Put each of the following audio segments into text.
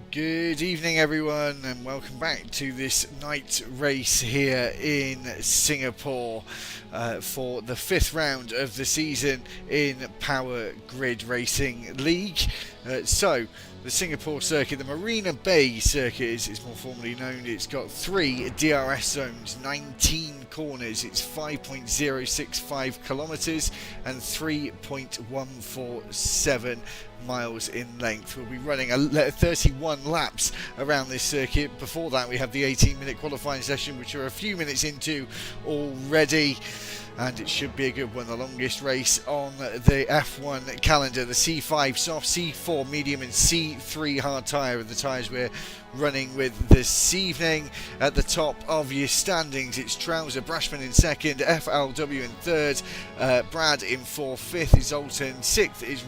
Good evening, everyone, and welcome back to this night race here in Singapore for the fifth round of the season in Power Grid Racing League. The Singapore circuit, the Marina Bay circuit is more formally known. It's got 3 DRS zones, 19 corners, it's 5.065 kilometres and 3.147 miles in length. We'll be running 31 laps around this circuit. Before that, we have the 18-minute qualifying session, which we're a few minutes into already, and it should be a good one. The longest race on the F1 calendar. The C5 soft, C4 medium and C3 hard tyre are the tyres we're running with this evening. At the top of your standings, it's Trouser Brashman in second, FLW in third, Brad in fourth, fifth is Alton, sixth is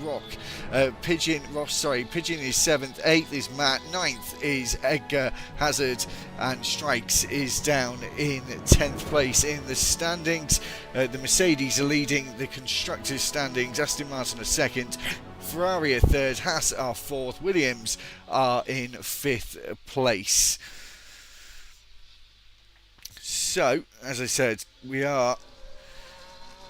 Pigeon is seventh, eighth is Matt, ninth is Edgar Hazard, and Strikes is down in 10th place in the standings. The Mercedes are leading the constructors standings, Aston Martin are second, Ferrari are third, Haas are fourth, Williams are in fifth place. So, as I said, we are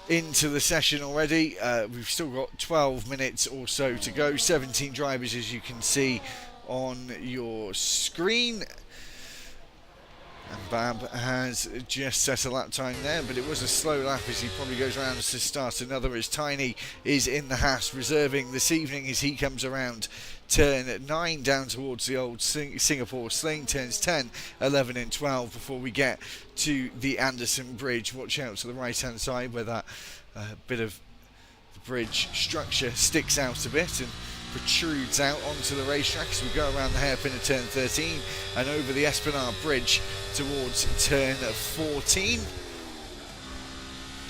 into the session already. We've still got 12 minutes or so to go. 17 drivers, as you can see on your screen. And Bab has just set a lap time there, but it was a slow lap as he probably goes around to start another, as Tiny is in the Haas reserving this evening as he comes around turn 9 down towards the old Singapore sling, turns 10, 11 and 12 before we get to the Anderson Bridge. Watch out to the right hand side where that bit of the bridge structure sticks out a bit and protrudes out onto the racetrack as we go around the hairpin of turn 13 and over the Esplanade Bridge towards turn 14.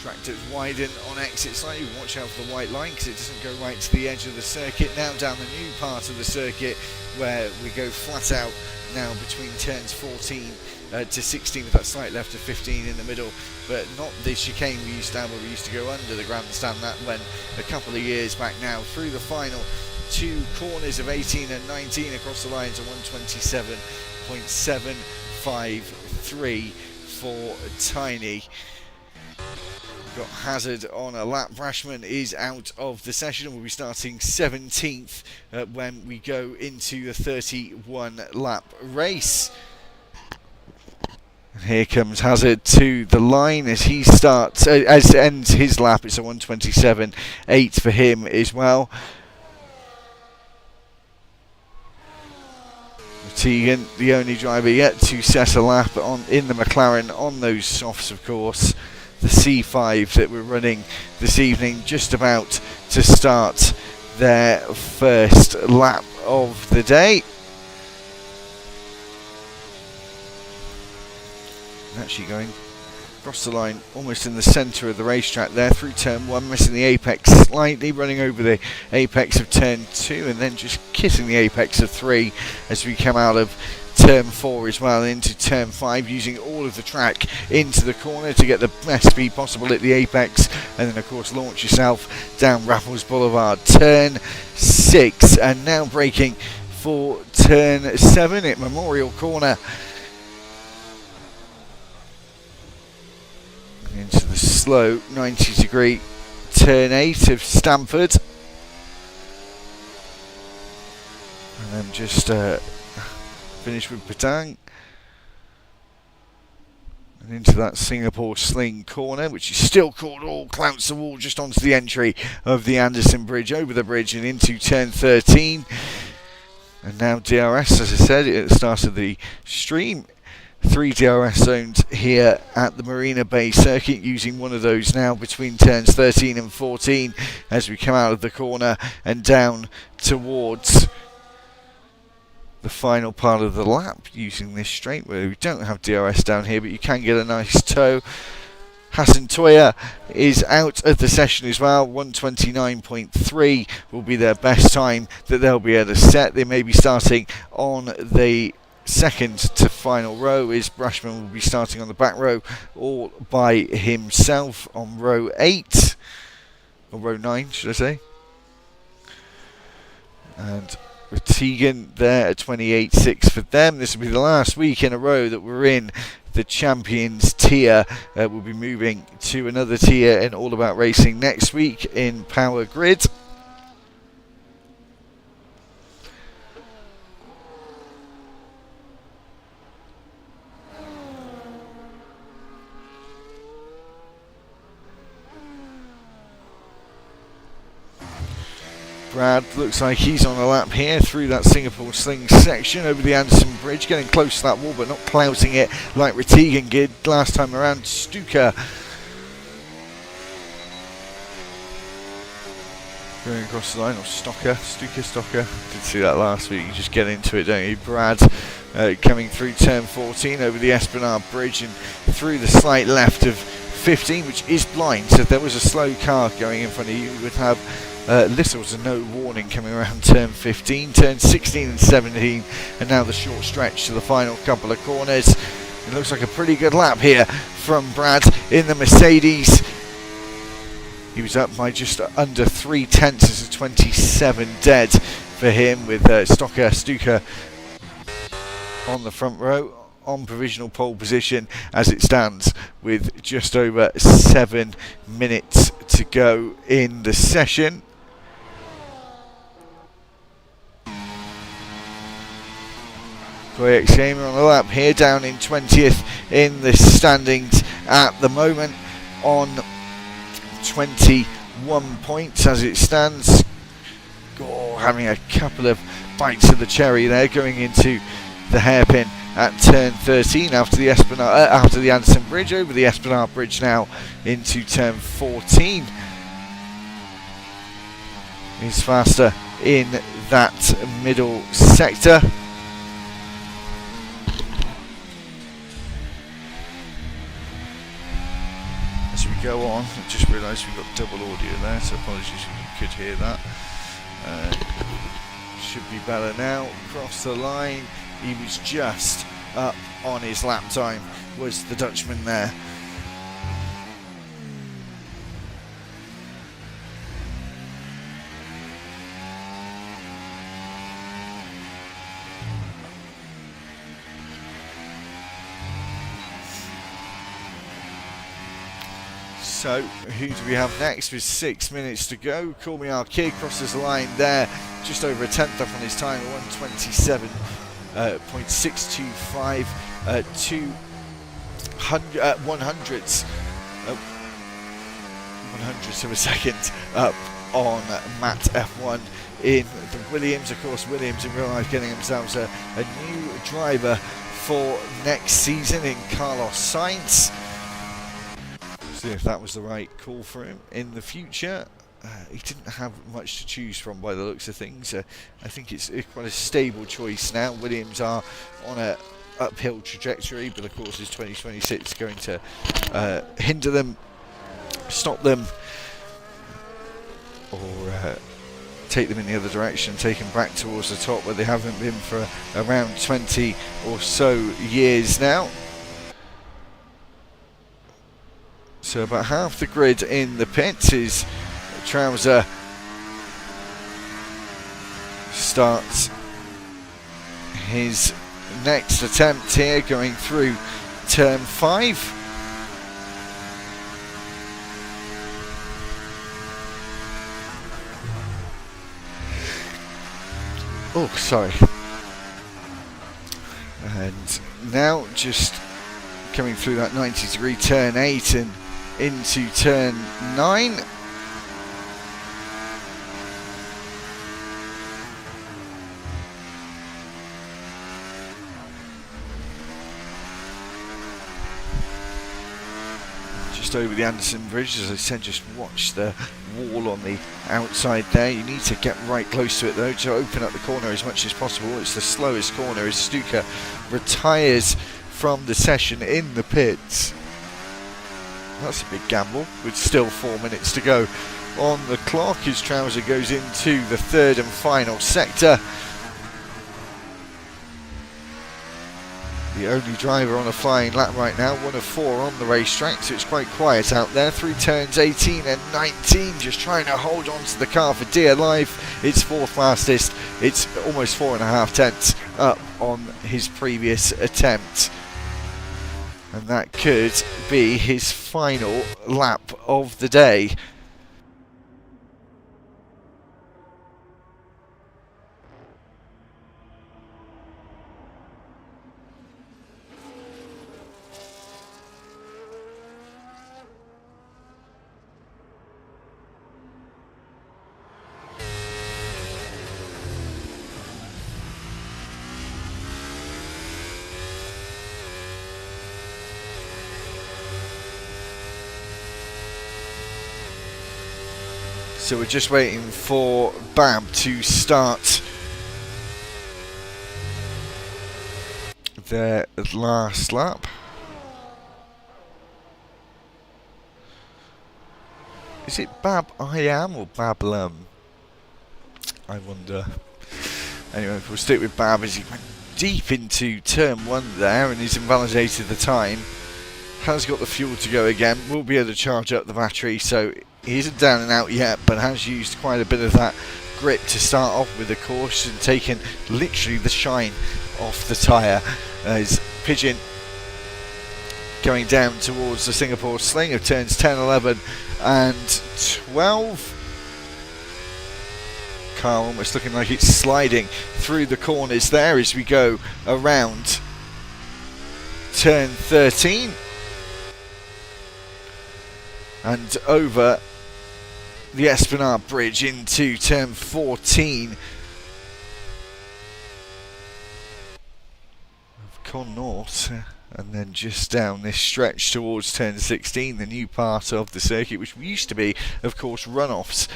Track does widen on exit slightly. Watch out for the white line because it doesn't go right to the edge of the circuit. Now down the new part of the circuit where we go flat out now between turns 14 to 16 with that slight left of 15 in the middle, but not the chicane we used to have where we used to go under the grandstand. That went a couple of years back now. Through the final 2 corners of 18 and 19 across the line to 127.753 for Tiny. Got Hazard on a lap. Brashman is out of the session. We'll be starting 17th when we go into the 31 lap race. And here comes Hazard to the line as he starts, as ends his lap. It's a 127.8 for him as well. Tegan, the only driver yet to set a lap in the McLaren on those softs, of course. The C5 that we're running this evening, just about to start their first lap of the day. Actually going across the line almost in the centre of the racetrack there, through turn 1, missing the apex slightly, running over the apex of turn 2 and then just kissing the apex of 3 as we come out of turn 4 as well into turn 5, using all of the track into the corner to get the best speed possible at the apex, and then of course launch yourself down Raffles Boulevard. Turn 6 and now braking for turn 7 at Memorial Corner. Into the slow 90-degree turn 8 of Stamford, and then just finish with Padang and into that Singapore sling corner, which is still called all clouts the wall, just onto the entry of the Anderson Bridge, over the bridge and into turn 13. And now DRS, as I said at the start of the stream, 3 DRS zones here at the Marina Bay circuit, using one of those now between turns 13 and 14 as we come out of the corner and down towards the final part of the lap, using this straight where we don't have DRS down here, but you can get a nice toe. Hassan Toya is out of the session as well. 129.3 will be their best time that they'll be able to set. They may be starting on the second to final row, is Brashman will be starting on the back row all by himself on row 8, or row 9 should I say. And Tegan there at 28.6 for them. This will be the last week in a row that we're in the Champions tier. We'll be moving to another tier in All About Racing next week in Power Grid. Brad looks like he's on a lap here through that Singapore Sling section over the Anderson Bridge, getting close to that wall but not clouting it like Retegan did last time around. Stuka going across the line, or Stuka. Did see that last week, you just get into it, don't you? Brad coming through turn 14 over the Esplanade Bridge and through the slight left of 15, which is blind, so if there was a slow car going in front of you, you would have little to no warning coming around turn 15, turn 16 and 17, and now the short stretch to the final couple of corners. It looks like a pretty good lap here from Brad in the Mercedes. He was up by just under 3/10 as a 27 dead for him, with Stuka on the front row on provisional pole position as it stands, with just over 7 minutes to go in the session. Koyek-Shamer on the lap here, down in 20th in the standings at the moment on 21 points as it stands. Having a couple of bites of the cherry there, going into the hairpin at turn 13 after the Anderson Bridge, over the Esplanade Bridge now into turn 14. He's faster in that middle sector. As we go on, I just realised we've got double audio there, so apologies if you could hear that. Should be better now. Across the line, he was just up on his lap time, was the Dutchman there. So, who do we have next with 6 minutes to go? Call Me Our Kid crosses the line there, just over a tenth up on his time, 127.625, 100ths of a second up on Matt F1 in the Williams. Of course, Williams in real life getting themselves a new driver for next season in Carlos Sainz. See if that was the right call for him in the future. He didn't have much to choose from by the looks of things. I think it's quite a stable choice now. Williams are on a uphill trajectory, but of course is 2026 going to hinder them, stop them, or take them in the other direction, take them back towards the top where they haven't been for around 20 or so years now. So about half the grid in the pits. Is Trouser starts his next attempt here, going through turn 5. Oh, sorry. And now just coming through that 90-degree turn 8 and into turn 9. Just over the Anderson Bridge, as I said, just watch the wall on the outside there. You need to get right close to it though to open up the corner as much as possible. It's the slowest corner as Stuka retires from the session in the pits. That's a big gamble, with still 4 minutes to go on the clock. His Trouser goes into the third and final sector. the only driver on a flying lap right now, one of 4 on the racetrack, so it's quite quiet out there through turns 18 and 19, just trying to hold on to the car for dear life. It's 4th fastest, it's almost 4.5 tenths up on his previous attempt, and that could be his final lap of the day. So we're just waiting for Bab to start their last lap. Is it Bab I am or Bablum? I wonder. Anyway, we'll stick with Bab as he went deep into turn 1 there and he's invalidated the time. Has got the fuel to go again, will be able to charge up the battery, so he isn't down and out yet, but has used quite a bit of that grip to start off with the course and taken literally the shine off the tyre. As Pigeon going down towards the Singapore sling of turns 10, 11 and 12. Car almost looking like it's sliding through the corners there as we go around turn 13 and over the Esplanade Bridge into turn 14 of Con North, and then just down this stretch towards turn 16, the new part of the circuit, which used to be, of course, runoffs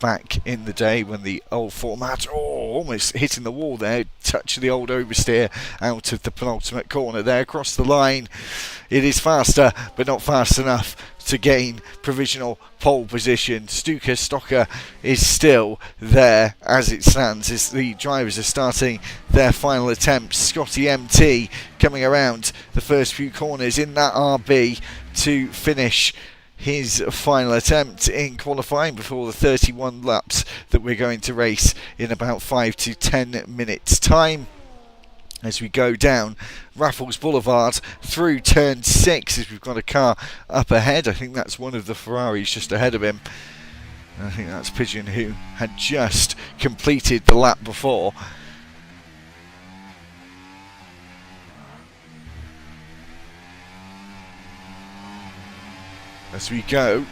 back in the day when the old format, almost hitting the wall there, touch the old oversteer out of the penultimate corner there across the line. It is faster, but not fast enough to gain provisional pole position. Stuka Stocker is still there as it stands as the drivers are starting their final attempts. Scotty MT coming around the first few corners in that RB to finish his final attempt in qualifying before the 31 laps that we're going to race in about 5 to 10 minutes time. As we go down Raffles Boulevard through turn 6, as we've got a car up ahead. I think that's one of the Ferraris just ahead of him. I think that's Pigeon, who had just completed the lap before. As we go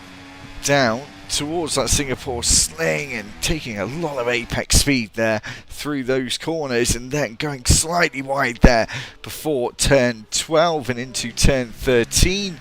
down towards that Singapore sling and taking a lot of apex speed there through those corners, and then going slightly wide there before turn 12 and into turn 13.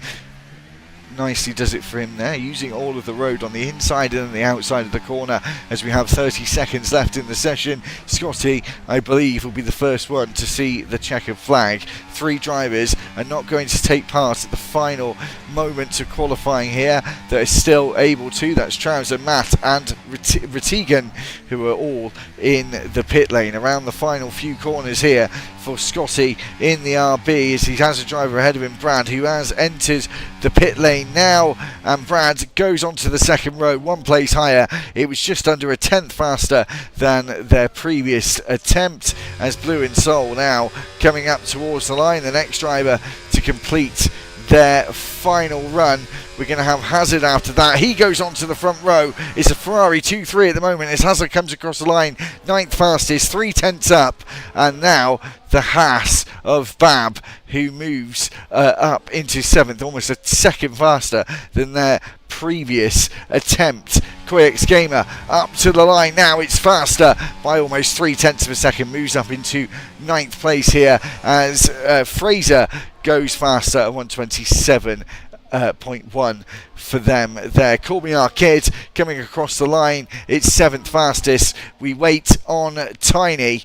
Nicely does it for him there, using all of the road on the inside and the outside of the corner as we have 30 seconds left in the session. Scotty, I believe, will be the first one to see the checkered flag. 3 drivers are not going to take part at the final moments of qualifying here that are still able to. That's Trouser, Matt and Ratigan, who are all in the pit lane around the final few corners here for Scotty in the RB, as he has a driver ahead of him, Brad, who has entered the pit lane now, and Brad goes onto the second row, 1 place higher. It was just under a tenth faster than their previous attempt, as Blue and Soul now coming up towards the line, the next driver to complete their final run. We're going to have Hazard after that. He goes onto the front row. It's a Ferrari 2-3 at the moment as Hazard comes across the line. 9th fastest, 3 tenths up. And now the Haas of Bab, who moves up into 7th, almost a second faster than their previous attempt. Quix Gamer up to the line now. It's faster by almost 3 tenths of a second. Moves up into 9th place here as Fraser goes faster at 127.1 for them there. Call Me Arcade coming across the line. It's 7th fastest. We wait on Tiny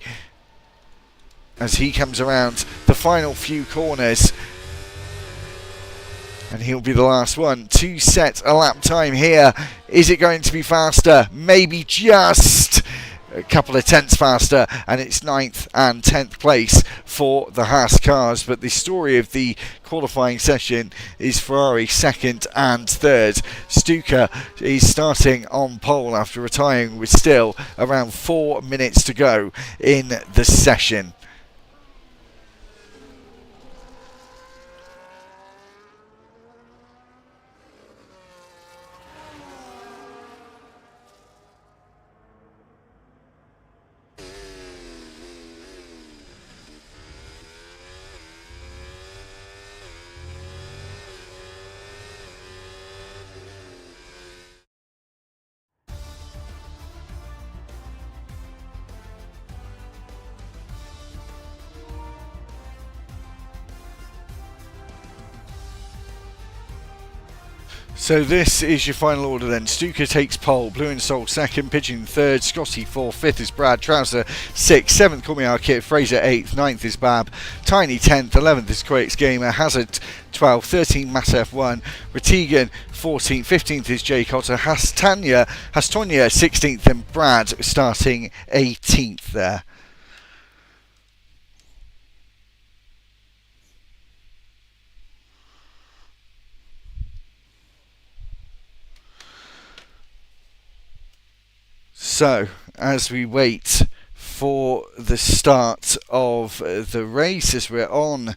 as he comes around the final few corners, and he'll be the last one to set a lap time here. Is it going to be faster? Maybe just a couple of tenths faster, and it's 9th and 10th place for the Haas cars. But the story of the qualifying session is Ferrari 2nd and 3rd. Stuka is starting on pole after retiring with still around 4 minutes to go in the session. So this is your final order then. Stuka takes pole, Blue and Soul 2nd, Pigeon 3rd, Scotty 4th, 5th is Brad, Trouser 6th, 7th Cormier Kit, Fraser 8th, 9th is Bab, Tiny 10th, 11th is Quakes Gamer, Hazard 12th, 13th Mass F1, Ratigan 14th, 15th is Jay Cotter, Hastonia 16th, and Brad starting 18th there. So, as we wait for the start of the race, as we're on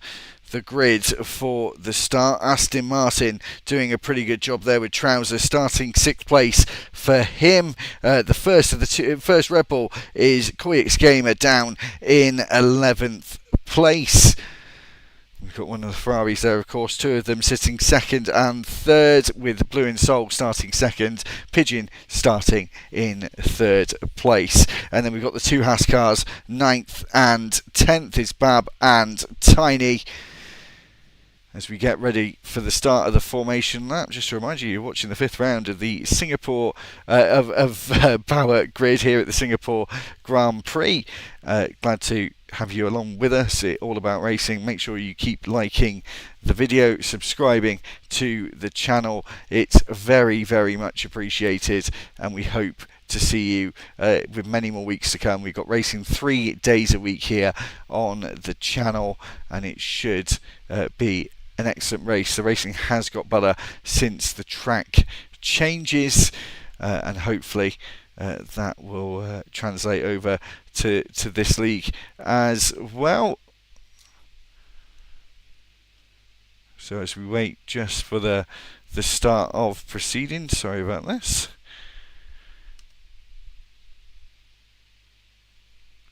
the grid for the start, Aston Martin doing a pretty good job there with Trouser starting 6th place for him. The first of the first Red Bull is Koyix Gamer down in 11th place. We've got one of the Ferraris there, of course, 2 of them sitting 2nd and 3rd, with Blue and Soul starting 2nd, Pigeon starting in 3rd place. And then we've got the 2 Haas cars, 9th and 10th is Bab and Tiny. As we get ready for the start of the formation lap, just to remind you, you're watching the 5th round of the Singapore Power Grid here at the Singapore Grand Prix. Glad to have you along with us. It's all about racing. Make sure you keep liking the video, subscribing to the channel. It's very, very much appreciated, and we hope to see you with many more weeks to come. We've got racing 3 days a week here on the channel, and it should be an excellent race. The racing has got better since the track changes, and hopefully that will translate over to this league as well. So as we wait just for the start of proceedings, sorry about this.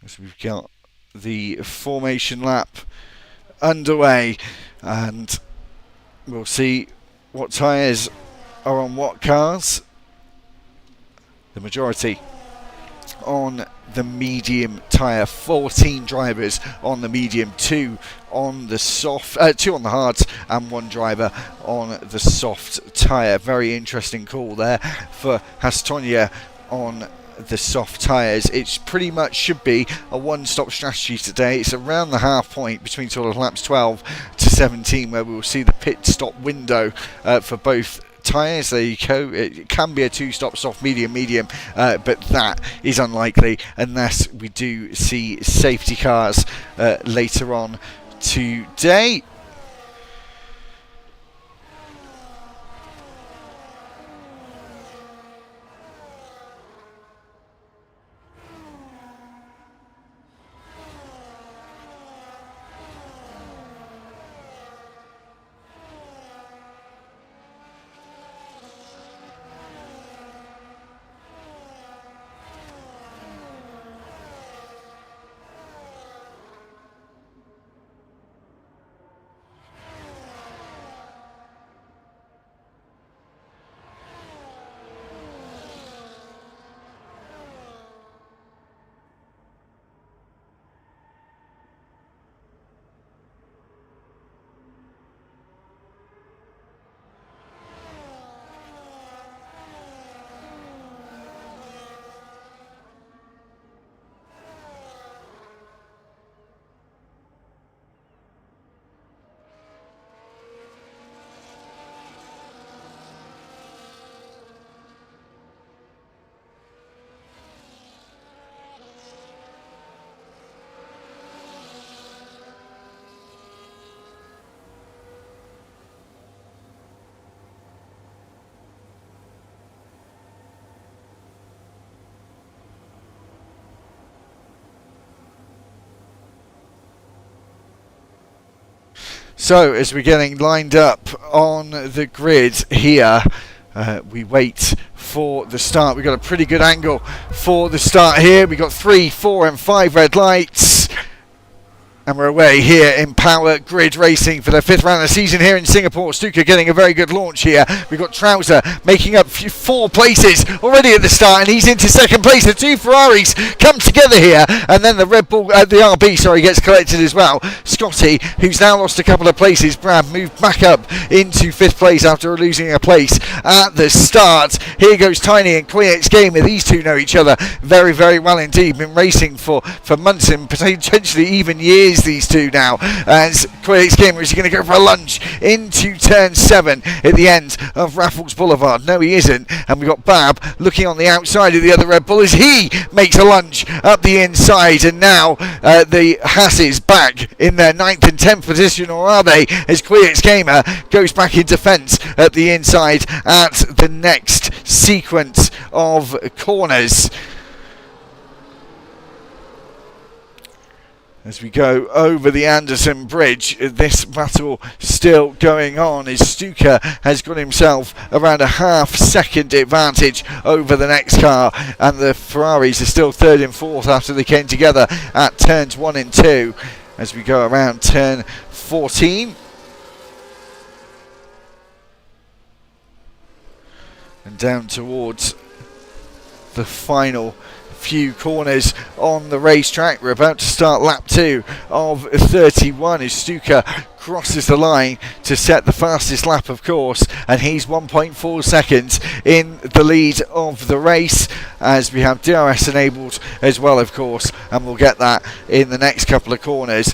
As we've got the formation lap underway, and we'll see what tyres are on what cars. The majority on the medium tyre, 14 drivers on the medium, 2 on the soft, 2 on the hards, and 1 driver on the soft tyre. Very interesting call there for Hastonia on the soft tyres. It's pretty much should be a one-stop strategy today. It's around the half point between sort of laps 12 to 17 where we will see the pit stop window for both tyres. There you go. It can be a 2-stop soft, medium, but that is unlikely unless we do see safety cars later on today. So as we're getting lined up on the grid here, we wait for the start. We've got a pretty good angle for the start here. We've got 3, 4 and 5 red lights. And we're away here in Power Grid Racing for the 5th round of the season here in Singapore. Stuka getting a very good launch here. We've got Trouser making up 4 places already at the start, and he's into 2nd place. The 2 Ferraris come together here, and then the Red Bull, the RB, gets collected as well. Scotty, who's now lost a couple of places. Brad moved back up into 5th place after losing a place at the start. Here goes Tiny and QX Gamer. These two know each other very, very well indeed. Been racing for months and potentially even years, these two now. As QX Gamer is going to go for a lunge into turn 7 at the end of Raffles Boulevard. No, he isn't. And we've got Bab looking on the outside of the other Red Bull as he makes a lunge up the inside. And now the Hasses back in their 9th and 10th position, or are they? As QX Gamer goes back into fence at the inside at the next sequence of corners. As we go over the Anderson Bridge, this battle still going on as Stuka has got himself around a half-second advantage over the next car, and the Ferraris are still 3rd and 4th after they came together at turns 1 and 2 as we go around turn 14. And down towards the final few corners on the racetrack. We're about to start lap 2 of 31 as Stuka crosses the line to set the fastest lap, of course, and he's 1.4 seconds in the lead of the race, as we have DRS enabled as well, of course, and we'll get that in the next couple of corners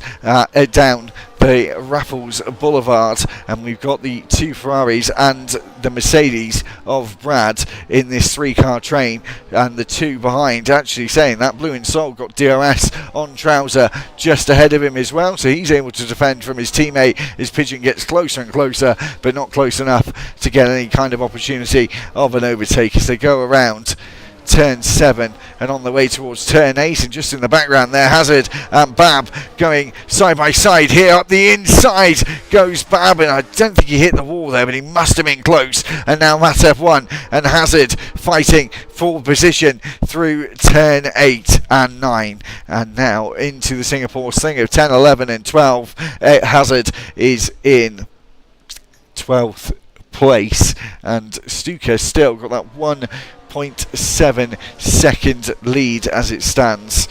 down the Raffles Boulevard. And we've got the 2 Ferraris and the Mercedes of Brad in this 3-car train, and the 2 behind, actually saying that Blue and Soul got DRS on Trouser just ahead of him as well, so he's able to defend from his teammate as Pigeon gets closer and closer, but not close enough to get any kind of opportunity of an overtake as they go around turn 7 and on the way towards turn 8. And just in the background there, Hazard and Bab going side by side here. Up the inside goes Bab, and I don't think he hit the wall there, but he must have been close. And now Matev 1 and Hazard fighting for position through turn 8 and 9, and now into the Singapore Sling of 10, 11 and 12. Hazard is in 12th place, and Stuka still got that 1.7 second lead as it stands.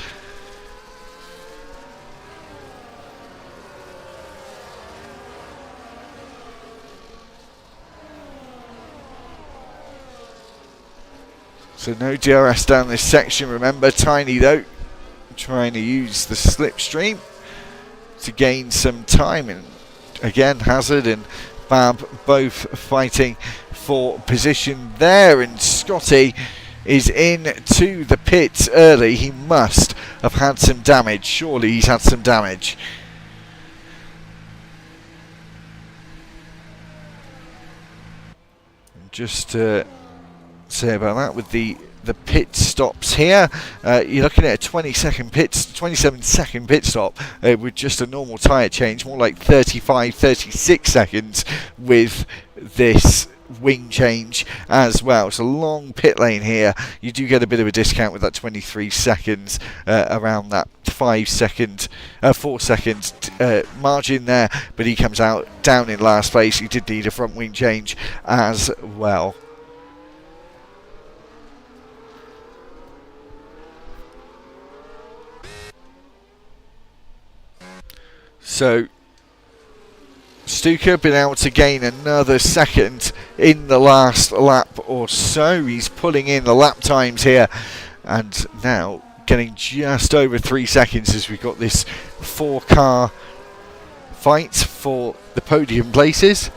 So no DRS down this section. Remember, Tiny though trying to use the slipstream to gain some time, and again Hazard and Bab both fighting for position there, and Scotty is in to the pits early. He must have had some damage. Surely he's had some damage. And just to say about that, with the pit stops here, you're looking at a 27-second pit stop with just a normal tyre change, more like 35-36 seconds with this wing change as well. It's a long pit lane here. You do get a bit of a discount with that 23 seconds around that 4 second margin there, but he comes out down in last place. He did need a front wing change as well. So Stuka been able to gain another second in the last lap or so. He's pulling in the lap times here, and now getting just over 3 seconds as we've got this 4-car fight for the podium places.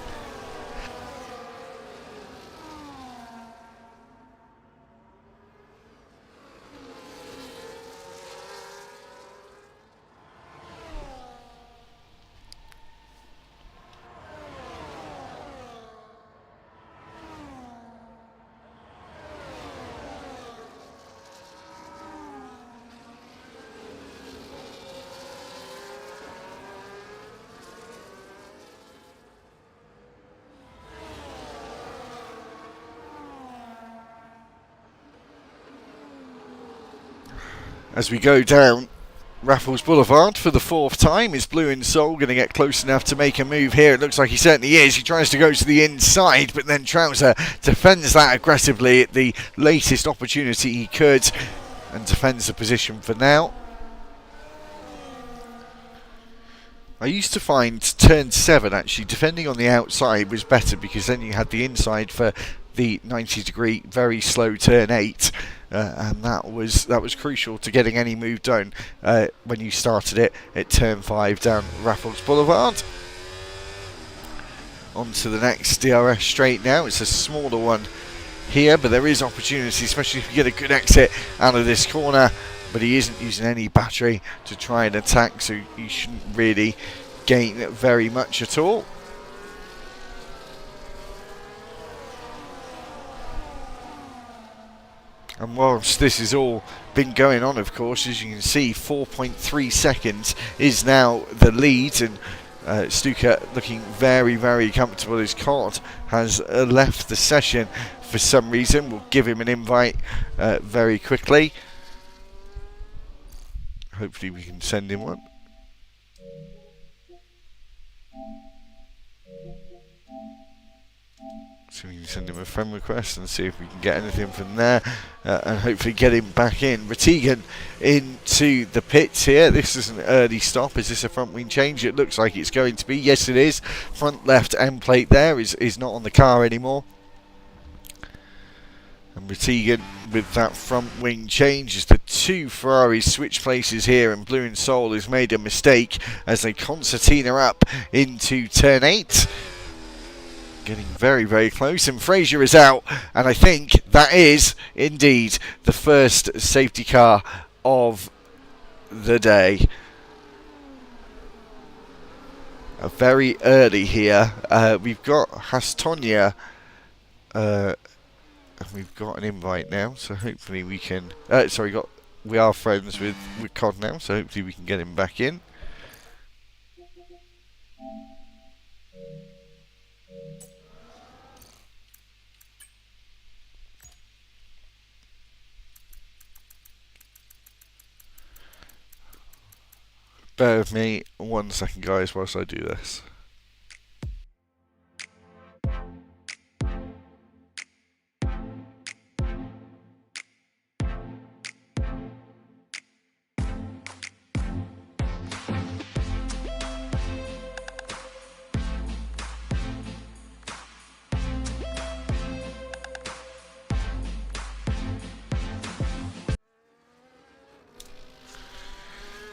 As we go down Raffles Boulevard for the fourth time, is Blue in Soul going to get close enough to make a move here? It looks like he certainly is. He tries to go to the inside, but then Trouser defends that aggressively at the latest opportunity he could and defends the position for now. I used to find turn 7 actually defending on the outside was better, because then you had the inside for the 90-degree very slow turn 8, and that was crucial to getting any move done when you started it at turn 5 down Raffles Boulevard. On to the next DRS straight now. It's a smaller one here, but there is opportunity, especially if you get a good exit out of this corner. But he isn't using any battery to try and attack, so you shouldn't really gain very much at all. And whilst this has all been going on, of course, as you can see, 4.3 seconds is now the lead, and Stuka looking very, very comfortable. His card has left the session for some reason. We'll give him an invite very quickly. Hopefully we can send him one. So we can send him a friend request and see if we can get anything from there, and hopefully get him back in. Ratigan into the pits here. This is an early stop. Is this a front wing change? It looks like it's going to be. Yes, it is. Front left end plate there is not on the car anymore. And Ratigan with that front wing change as the two Ferraris switch places here, and Blue in Soul has made a mistake as they concertina up into turn 8. Getting very, very close, and Fraser is out, and I think that is indeed the first safety car of the day. Very early here. We've got Hastonia. We've got an invite now, so hopefully we can. We are friends with Cod now, so hopefully we can get him back in. Bear with me 1 second, guys, whilst I do this.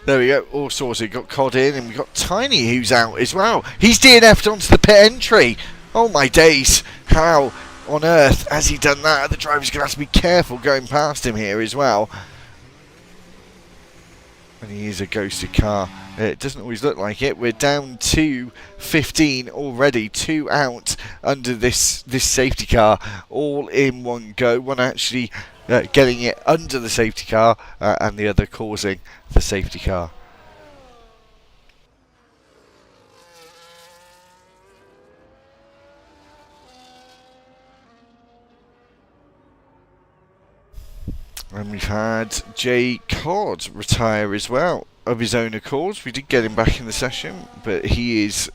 There we go, all sorted. Got Cod in, and we've got Tiny who's out as well. He's DNF'd onto the pit entry. Oh my days, how on earth has he done that? The driver's going to have to be careful going past him here as well. And he is a ghosted car. It doesn't always look like it. We're down to 15 already, 2 out under this safety car, all in one go. One actually getting it under the safety car, and the other causing the safety car. And we've had Jay Cod retire as well of his own accord. We did get him back in the session, but he is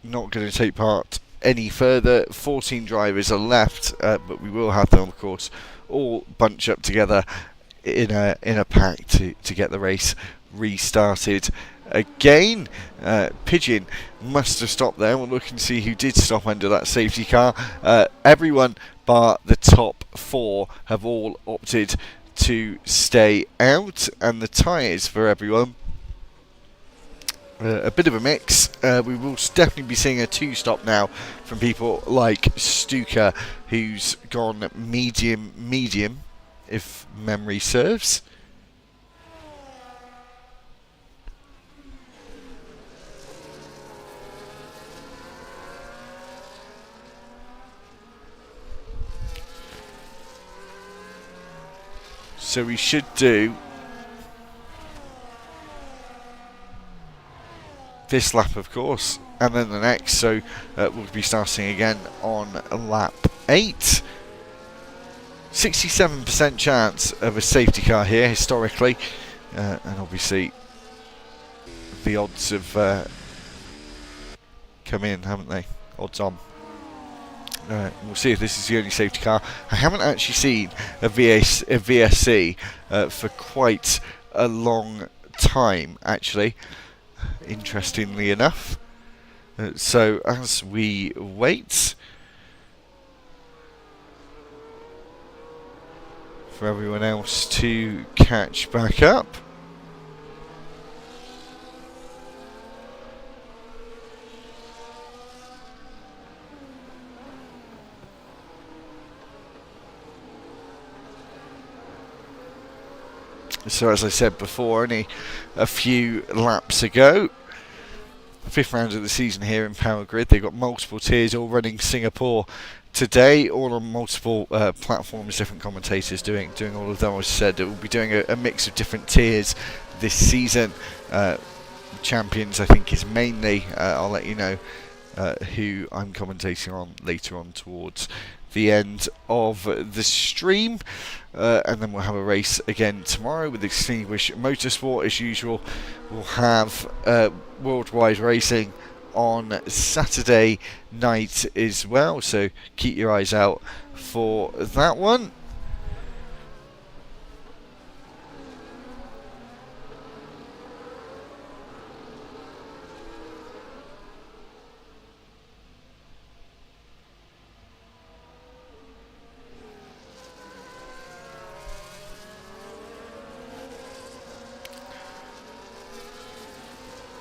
not going to take part any further. 14 drivers are left, but we will have them, of course, all bunch up together in a pack to get the race restarted again. Pigeon must have stopped there. We'll look and see who did stop under that safety car. Everyone bar the top 4 have all opted to stay out, and the tyres for everyone, a bit of a mix. We will definitely be seeing a 2-stop now from people like Stuka, who's gone medium, if memory serves. So we should do this lap, of course, and then the next. So we'll be starting again on lap 8. 67% chance of a safety car here historically. and obviously the odds have come in, haven't they? Odds on. We'll see if this is the only safety car. I haven't actually seen a VSC for quite a long time, actually, interestingly enough. So as we wait for everyone else to catch back up. So as I said before, only a few laps ago, 5th round of the season here in Power Grid. They've got multiple tiers all running Singapore today, all on multiple platforms, different commentators doing all of them. As I said, it will be doing a mix of different tiers this season. Champions, I think, is mainly, I'll let you know who I'm commentating on later on towards the end of the stream. And then we'll have a race again tomorrow with Extinguished Motorsport as usual. We'll have worldwide racing on Saturday night as well, so keep your eyes out for that one.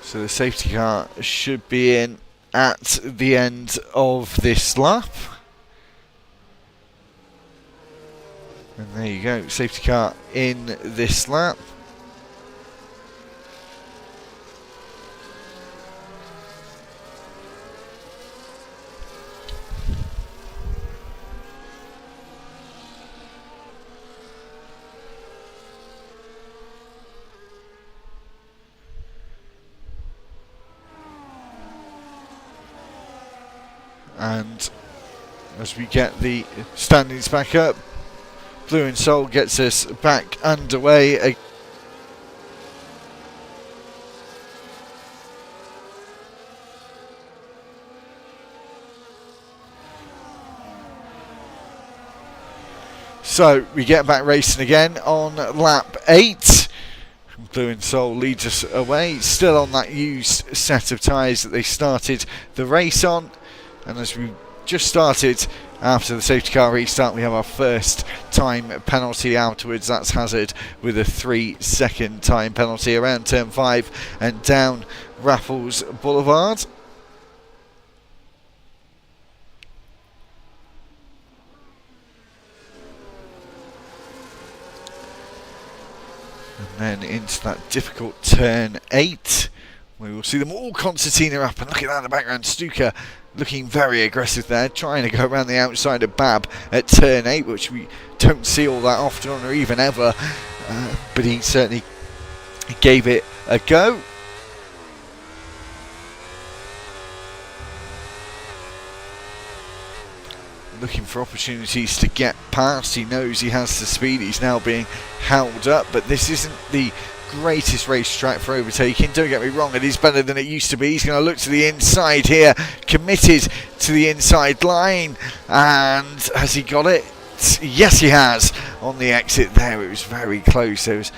So the safety car should be in at the end of this lap. And there you go, safety car in this lap. And as we get the standings back up, Blue and Soul gets us back underway. So we get back racing again on lap 8. Blue and Soul leads us away, still on that used set of tyres that they started the race on. And as we just started after the safety car restart, we have our first time penalty afterwards. That's Hazard with a 3-second time penalty around turn 5 and down Raffles Boulevard. And then into that difficult turn 8. We will see them all concertina up, and look at that in the background, Stuka looking very aggressive there, trying to go around the outside of Bab at turn 8, which we don't see all that often or even ever, but he certainly gave it a go. Looking for opportunities to get past. He knows he has the speed. He's now being held up, but this isn't the greatest racetrack for overtaking. Don't get me wrong, it is better than it used to be. He's going to look to the inside here, committed to the inside line, and has he got it? Yes, he has. On the exit there, it was very close. There was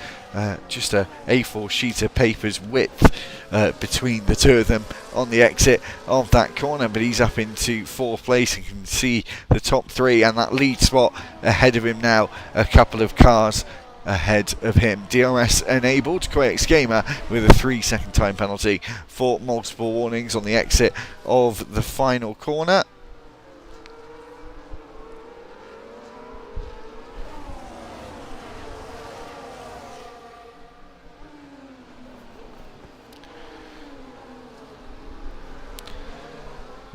just a A4 sheet of paper's width between the two of them on the exit of that corner, but he's up into 4th place and can see the top 3 and that lead spot ahead of him now, a couple of cars ahead of him. DRS enabled. QX Gamer with a 3-second time penalty for multiple warnings on the exit of the final corner.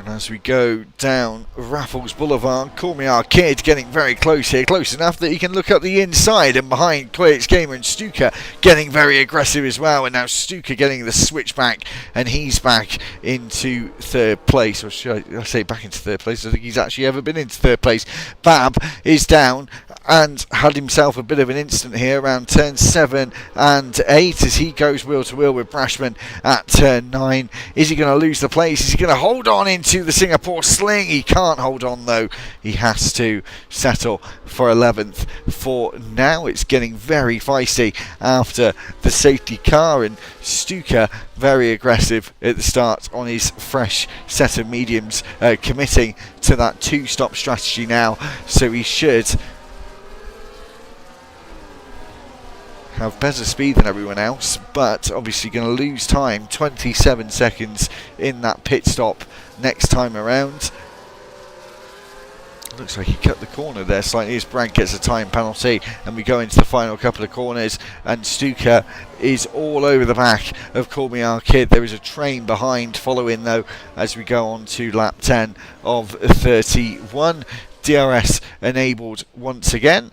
And as we go down Raffles Boulevard, Call Me Our Kid getting very close here, close enough that he can look up the inside, and behind Quirks Gamer and Stuka getting very aggressive as well, and now Stuka getting the switch back, and he's back into third place, or should I say back into third place? I think he's actually ever been into third place. Bab is down and had himself a bit of an instant here around turn 7 and 8 as he goes wheel to wheel with Brashman at turn 9. Is he going to lose the place? Is he going to hold on into the Singapore Sling? He can't hold on though. He has to settle for 11th for now. It's getting very feisty after the safety car, and Stuka very aggressive at the start on his fresh set of mediums, committing to that 2-stop strategy now, so he should have better speed than everyone else, but obviously going to lose time, 27 seconds in that pit stop next time around. Looks like he cut the corner there slightly as Brad gets a time penalty, and we go into the final couple of corners, and Stuka is all over the back of Call Me Our Kid. There is a train behind following though as we go on to lap 10 of 31. DRS enabled once again.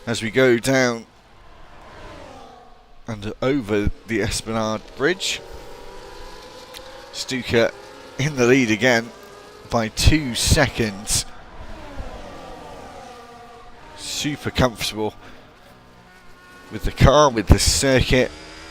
As we go down and over the Esplanade Bridge, Stuka in the lead again by 2 seconds. Super comfortable with the car, with the circuit,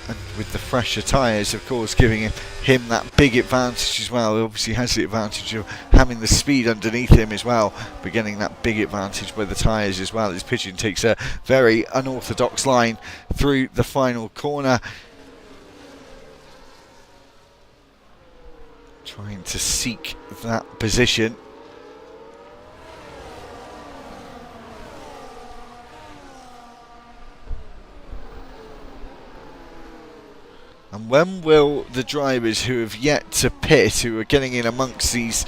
and with the fresher tyres, of course, giving him that big advantage as well. He obviously has the advantage of having the speed underneath him as well, but getting that big advantage by the tyres as well. His Pigeon takes a very unorthodox line through the final corner, trying to seek that position. And when will the drivers who have yet to pit, who are getting in amongst these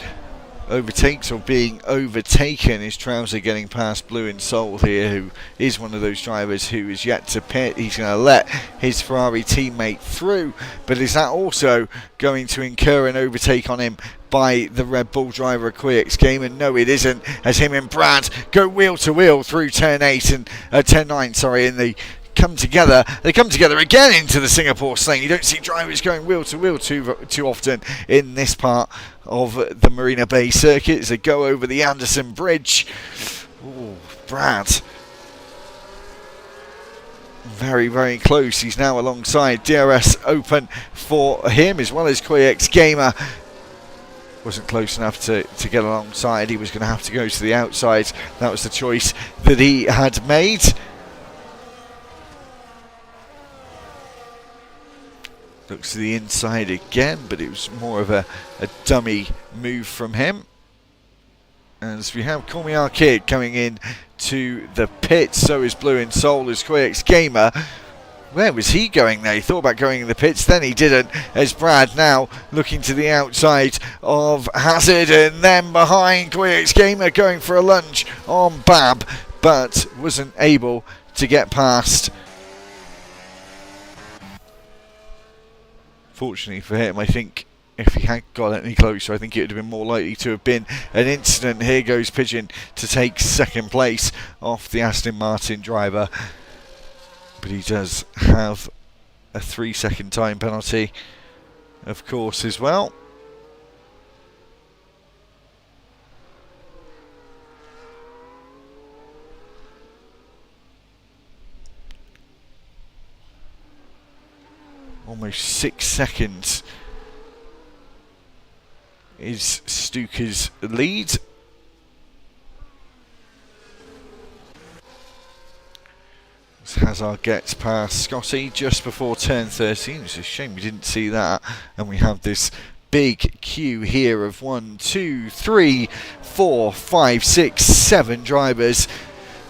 overtakes or being overtaken, is Trouser getting past Blue in Soul here, who is one of those drivers who is yet to pit. He's going to let his Ferrari teammate through, but is that also going to incur an overtake on him by the Red Bull driver Quirks Gamer? No, it isn't, as him and Brad go wheel to wheel through turn 8 and turn 9, sorry, in the come together. They come together again into the Singapore Sling. You don't see drivers going wheel to wheel too often in this part of the Marina Bay circuit as they go over the Anderson Bridge. Ooh, Brad very, very close. He's now alongside. DRS open for him as well as Quirks Gamer. Wasn't close enough to get alongside. He was going to have to go to the outside. That was the choice that he had made. Looks to the inside again, but it was more of a dummy move from him. As we have Call Me Our Kid coming in to the pits, so is Blue in Soul as Quirks Gamer. Where was he going there? He thought about going in the pits, then he didn't, as Brad now looking to the outside of Hazard, and then behind Quirks Gamer going for a lunge on Bab, but wasn't able to get past. Fortunately for him, I think if he had got any closer, I think it would have been more likely to have been an incident. Here goes Pigeon to take second place off the Aston Martin driver. But he does have a 3-second time penalty, of course, as well. almost 6 seconds is Stuka's lead. As Hazard gets past Scotty just before turn 13. It's a shame we didn't see that. And we have this big queue here of 1, 2, 3, 4, 5, 6, 7 drivers.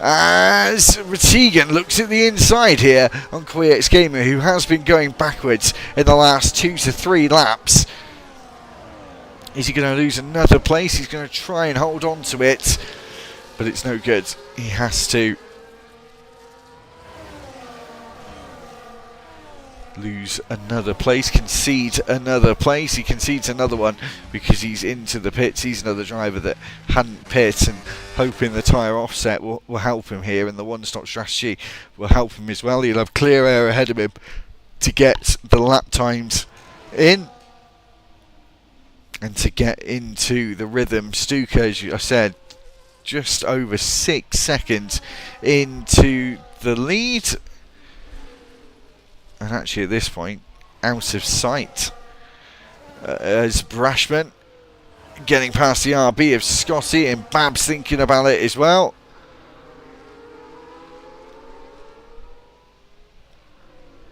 As Ratigan looks at the inside here on QX Gamer, who has been going backwards in the last 2 to 3 laps. Is he going to lose another place? He's going to try and hold on to it, but it's no good. He has to lose another place, concede another place. He concedes another one because he's into the pits. He's another driver that hadn't pit, and hoping the tyre offset will help him here, and the one-stop strategy will help him as well. He'll have clear air ahead of him to get the lap times in and to get into the rhythm. Stuka, as I said, just over 6 seconds into the lead. And actually at this point, out of sight, as Brashman getting past the RB of Scotty, and Babs thinking about it as well.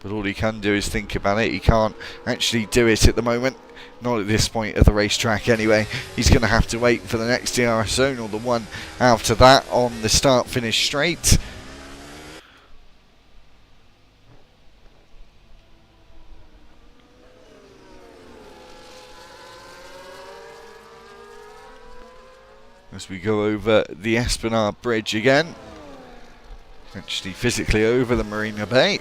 But all he can do is think about it. He can't actually do it at the moment. Not at this point of the racetrack anyway. He's going to have to wait for the next DRS zone or the one after that on the start-finish straight. As we go over the Esplanade Bridge again, actually physically over the Marina Bay.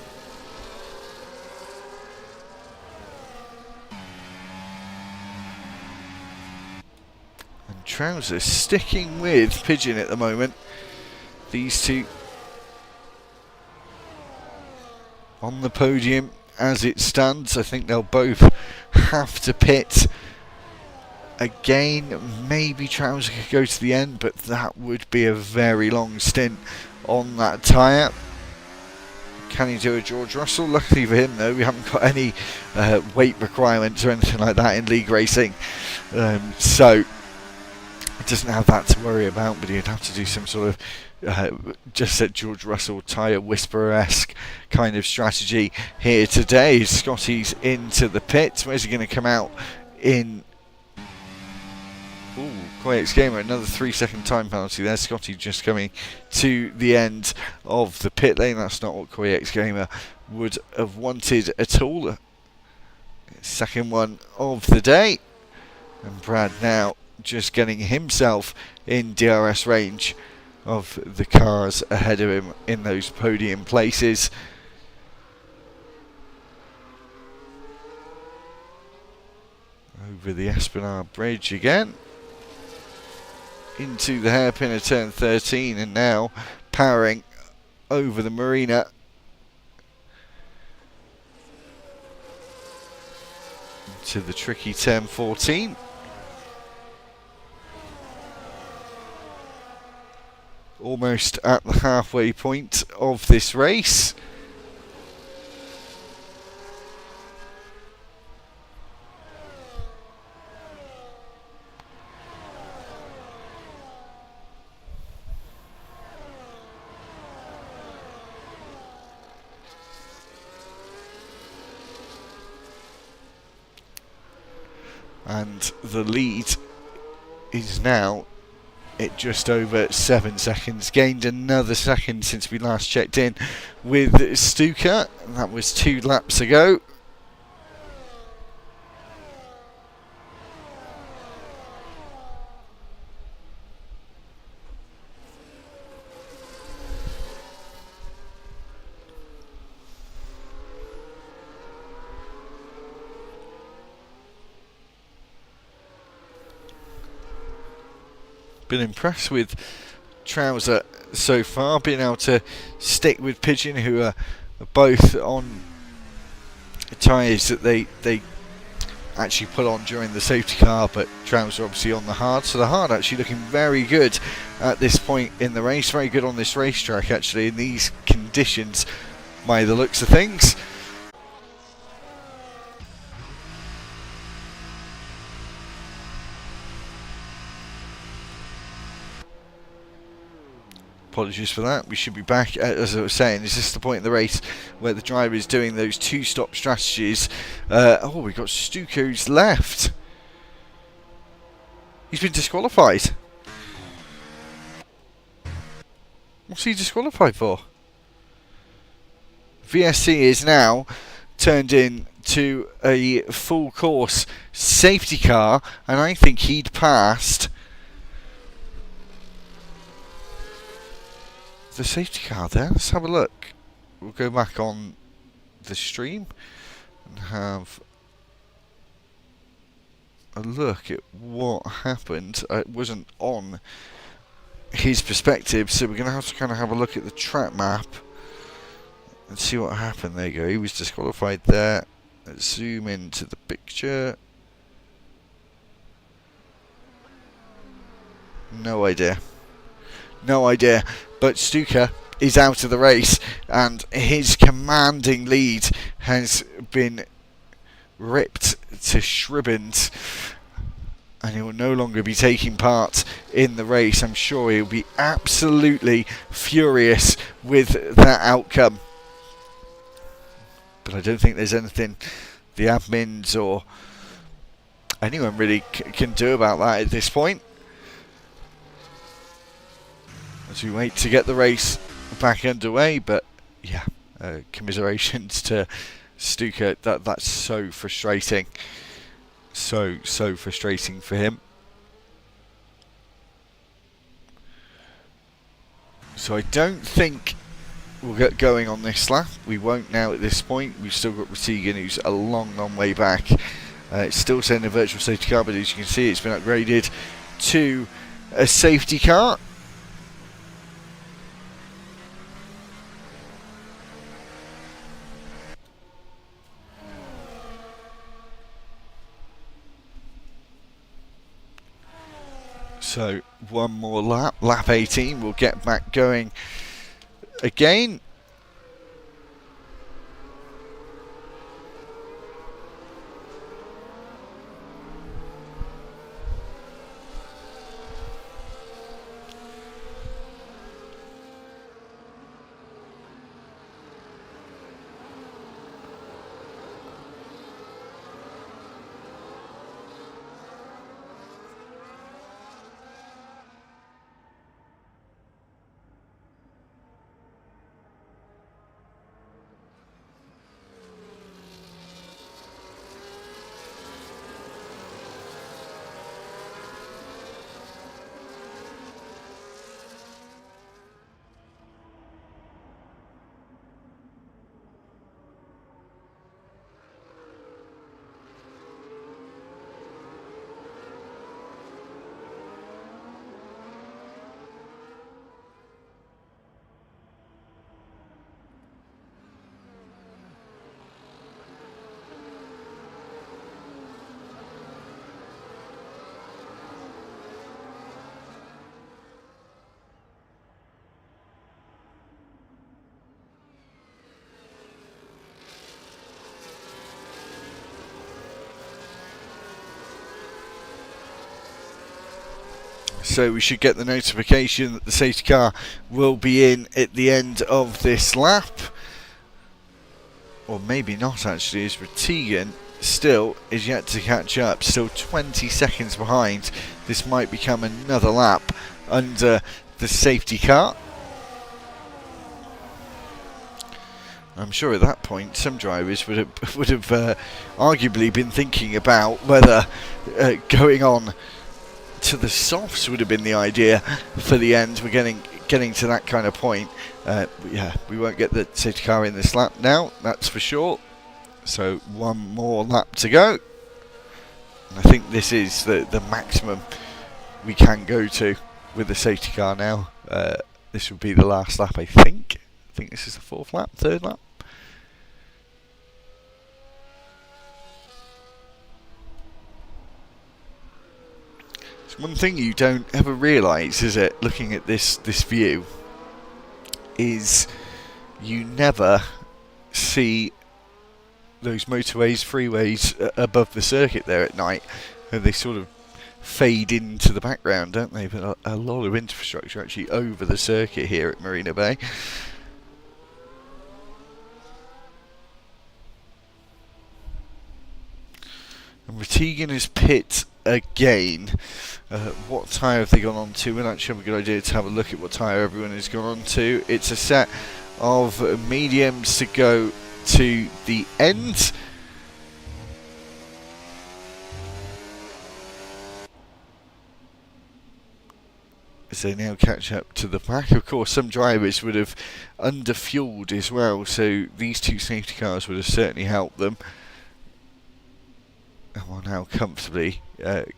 And Trousers sticking with Pigeon at the moment. These two on the podium as it stands. I think they'll both have to pit again. Maybe Trouser could go to the end, but that would be a very long stint on that tyre. Can he do a George Russell? Luckily for him though, we haven't got any weight requirements or anything like that in league racing, so he doesn't have that to worry about, but he'd have to do some sort of just said George Russell tyre whisperer-esque kind of strategy here today. Scotty's into the pits. Where's he going to come out in? Ooh, QX Gamer, another 3-second time penalty there. Scotty just coming to the end of the pit lane. That's not what QX Gamer would have wanted at all. Second one of the day. And Brad now just getting himself in DRS range of the cars ahead of him in those podium places. Over the Esplanade Bridge again. Into the hairpin of turn 13, and now powering over the marina. To the tricky turn 14. Almost at the halfway point of this race. And the lead is now at just over 7 seconds. Gained another second since we last checked in with Stuka. That was 2 laps ago. Been impressed with Trouser so far, being able to stick with Pigeon, who are both on tyres that they actually put on during the safety car, but Trouser obviously on the hard. So the hard actually looking very good at this point in the race, very good on this racetrack actually in these conditions by the looks of things. Apologies for that. We should be back. As I was saying, is this the point in the race where the driver is doing those two-stop strategies? Oh, we've got Stuko's left. He's been disqualified. What's he disqualified for? VSC is now turned into a full course safety car, and I think he'd passed the safety car there. Let's have a look. We'll go back on the stream and have a look at what happened. It wasn't on his perspective, so we're going to have to kind of have a look at the track map and see what happened. There you go, he was disqualified there. Let's zoom into the picture. No idea. No idea. But Stuka is out of the race, and his commanding lead has been ripped to shrivels, and he will no longer be taking part in the race. I'm sure he'll be absolutely furious with that outcome. But I don't think there's anything the admins or anyone really can do about that at this point. As we wait to get the race back underway, but yeah, commiserations to Stuka. That's so frustrating. So frustrating for him. So I don't think we'll get going on this lap. We won't now at this point. We've still got Ratigan, who's a long way back. It's still saying a virtual safety car, but as you can see, it's been upgraded to a safety car. So one more lap, lap 18, we'll get back going again. So we should get the notification that the safety car will be in at the end of this lap. Or maybe not actually, as Ratigan still is yet to catch up. Still 20 seconds behind. This might become another lap under the safety car. I'm sure at that point some drivers would have arguably been thinking about whether going on to the softs would have been the idea for the end. We're getting to that kind of point. Yeah, we won't get the safety car in this lap now, that's for sure. So one more lap to go. And I think this is the maximum we can go to with the safety car now. This would be the last lap, I think. I think this is the fourth lap, third lap. One thing you don't ever realise, is it, looking at this view, is you never see those motorways, freeways above the circuit there at night. They sort of fade into the background, don't they? But a lot of infrastructure actually over the circuit here at Marina Bay. And Ratigan is pit again. What tyre have they gone on to? We'll actually have a good idea to have a look at what tyre everyone has gone on to. It's a set of mediums to go to the end. As they now catch up to the pack. Of course, some drivers would have underfueled as well, so these two safety cars would have certainly helped them. And will now comfortably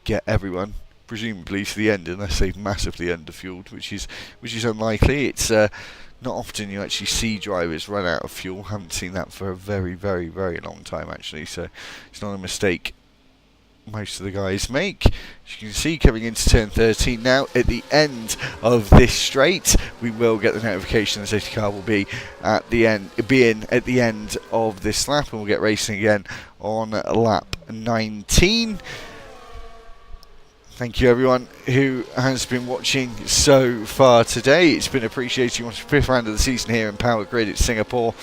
get everyone, presumably, to the end, unless they've massively underfueled, which is unlikely. It's not often you actually see drivers run out of fuel. Haven't seen that for a very, very, very long time, actually. So it's not a mistake most of the guys make. As you can see, coming into turn 13 now, at the end of this straight, we will get the notification the safety car will be at the end, at the end of this lap, and we'll get racing again on lap 19. Thank you everyone who has been watching so far today. It's been appreciated. You want the 5th round of the season here in Power Grid at Singapore.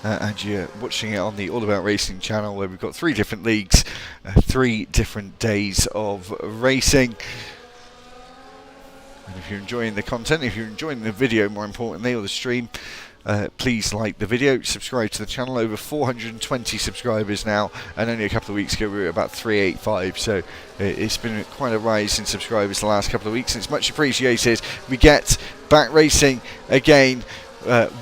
And you're watching it on the All About Racing channel, where we've got 3 different leagues, 3 different days of racing. And if you're enjoying the content, if you're enjoying the video more importantly, or the stream, please like the video, subscribe to the channel. Over 420 subscribers now, and only a couple of weeks ago we were about 385, so it's been quite a rise in subscribers the last couple of weeks, and it's much appreciated. We get back racing again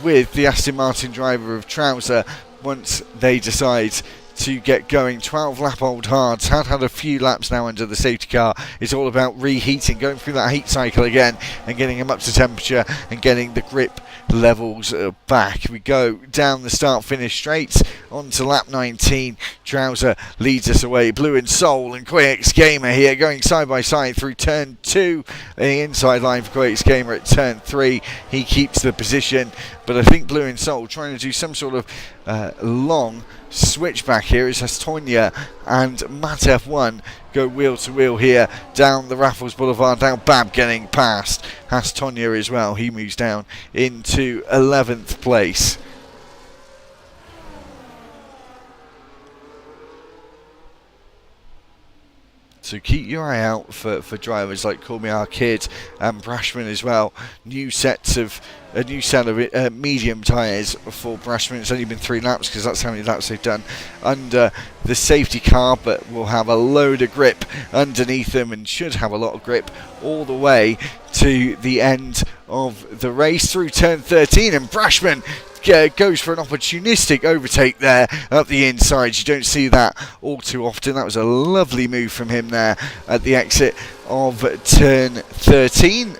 with the Aston Martin driver of Trouser once they decide to get going. 12 lap old hards had a few laps now under the safety car. It's all about reheating, going through that heat cycle again and getting them up to temperature and getting the grip levels back. We go down the start finish straight onto lap 19. Trouser leads us away. Blue and Soul and QX Gamer here going side by side through turn 2. The inside line for QX Gamer at turn 3. He keeps the position, but I think Blue and Soul trying to do some sort of long switch back here as Hastonia and Matt F1 go wheel to wheel here down the Raffles Boulevard. Now Bab getting past Hastonia as well. He moves down into 11th place. So keep your eye out for drivers like Call Me Our Kid and Brashman as well. A new set of medium tyres for Brashman. It's only been 3 laps because that's how many laps they've done under the safety car, but will have a load of grip underneath them and should have a lot of grip all the way to the end of the race through turn 13. And Brashman goes for an opportunistic overtake there up the inside. You don't see that all too often. That was a lovely move from him there at the exit of turn 13.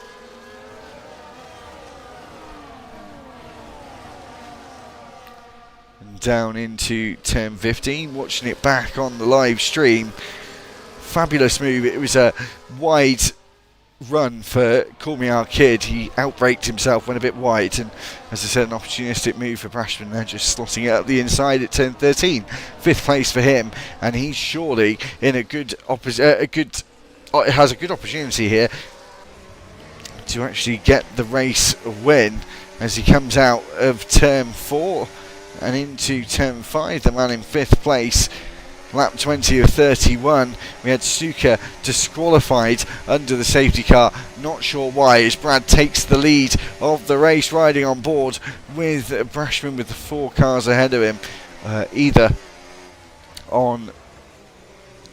And down into turn 15, watching it back on the live stream. Fabulous move. It was a wide run for Call Me Our Kid. He outbraked himself, went a bit wide, and as I said, an opportunistic move for Brashman there, just slotting it up the inside at turn 13. 5th place for him, and he's surely in a good has a good opportunity here to actually get the race win as he comes out of turn 4 and into turn 5. The man in 5th place, lap 20 of 31. We had Suka disqualified under the safety car. Not sure why, as Brad takes the lead of the race, riding on board with Brashman with the 4 cars ahead of him. Either on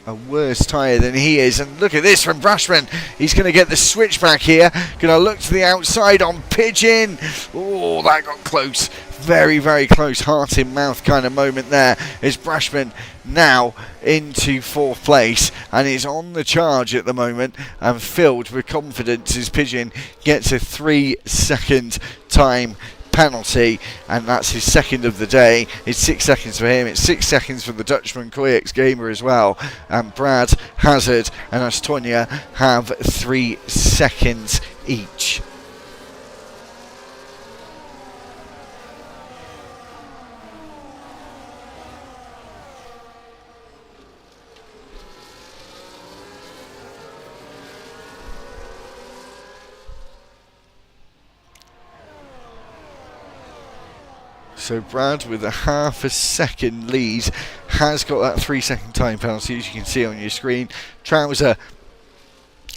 a worse tyre than he is. And look at this from Brashman. He's going to get the switchback here. Going to look to the outside on Pigeon. Oh, that got close. Very, very close. Heart in mouth kind of moment there. Is Brashman now into 4th place and is on the charge at the moment and filled with confidence as Pigeon gets a 3-second time penalty, and that's his 2nd of the day. It's 6 seconds for him. It's 6 seconds for the Dutchman QX Gamer as well. And Brad, Hazard and Astonia have 3 seconds each. So Brad, with a half a second lead, has got that 3-second time penalty, as you can see on your screen. Trouser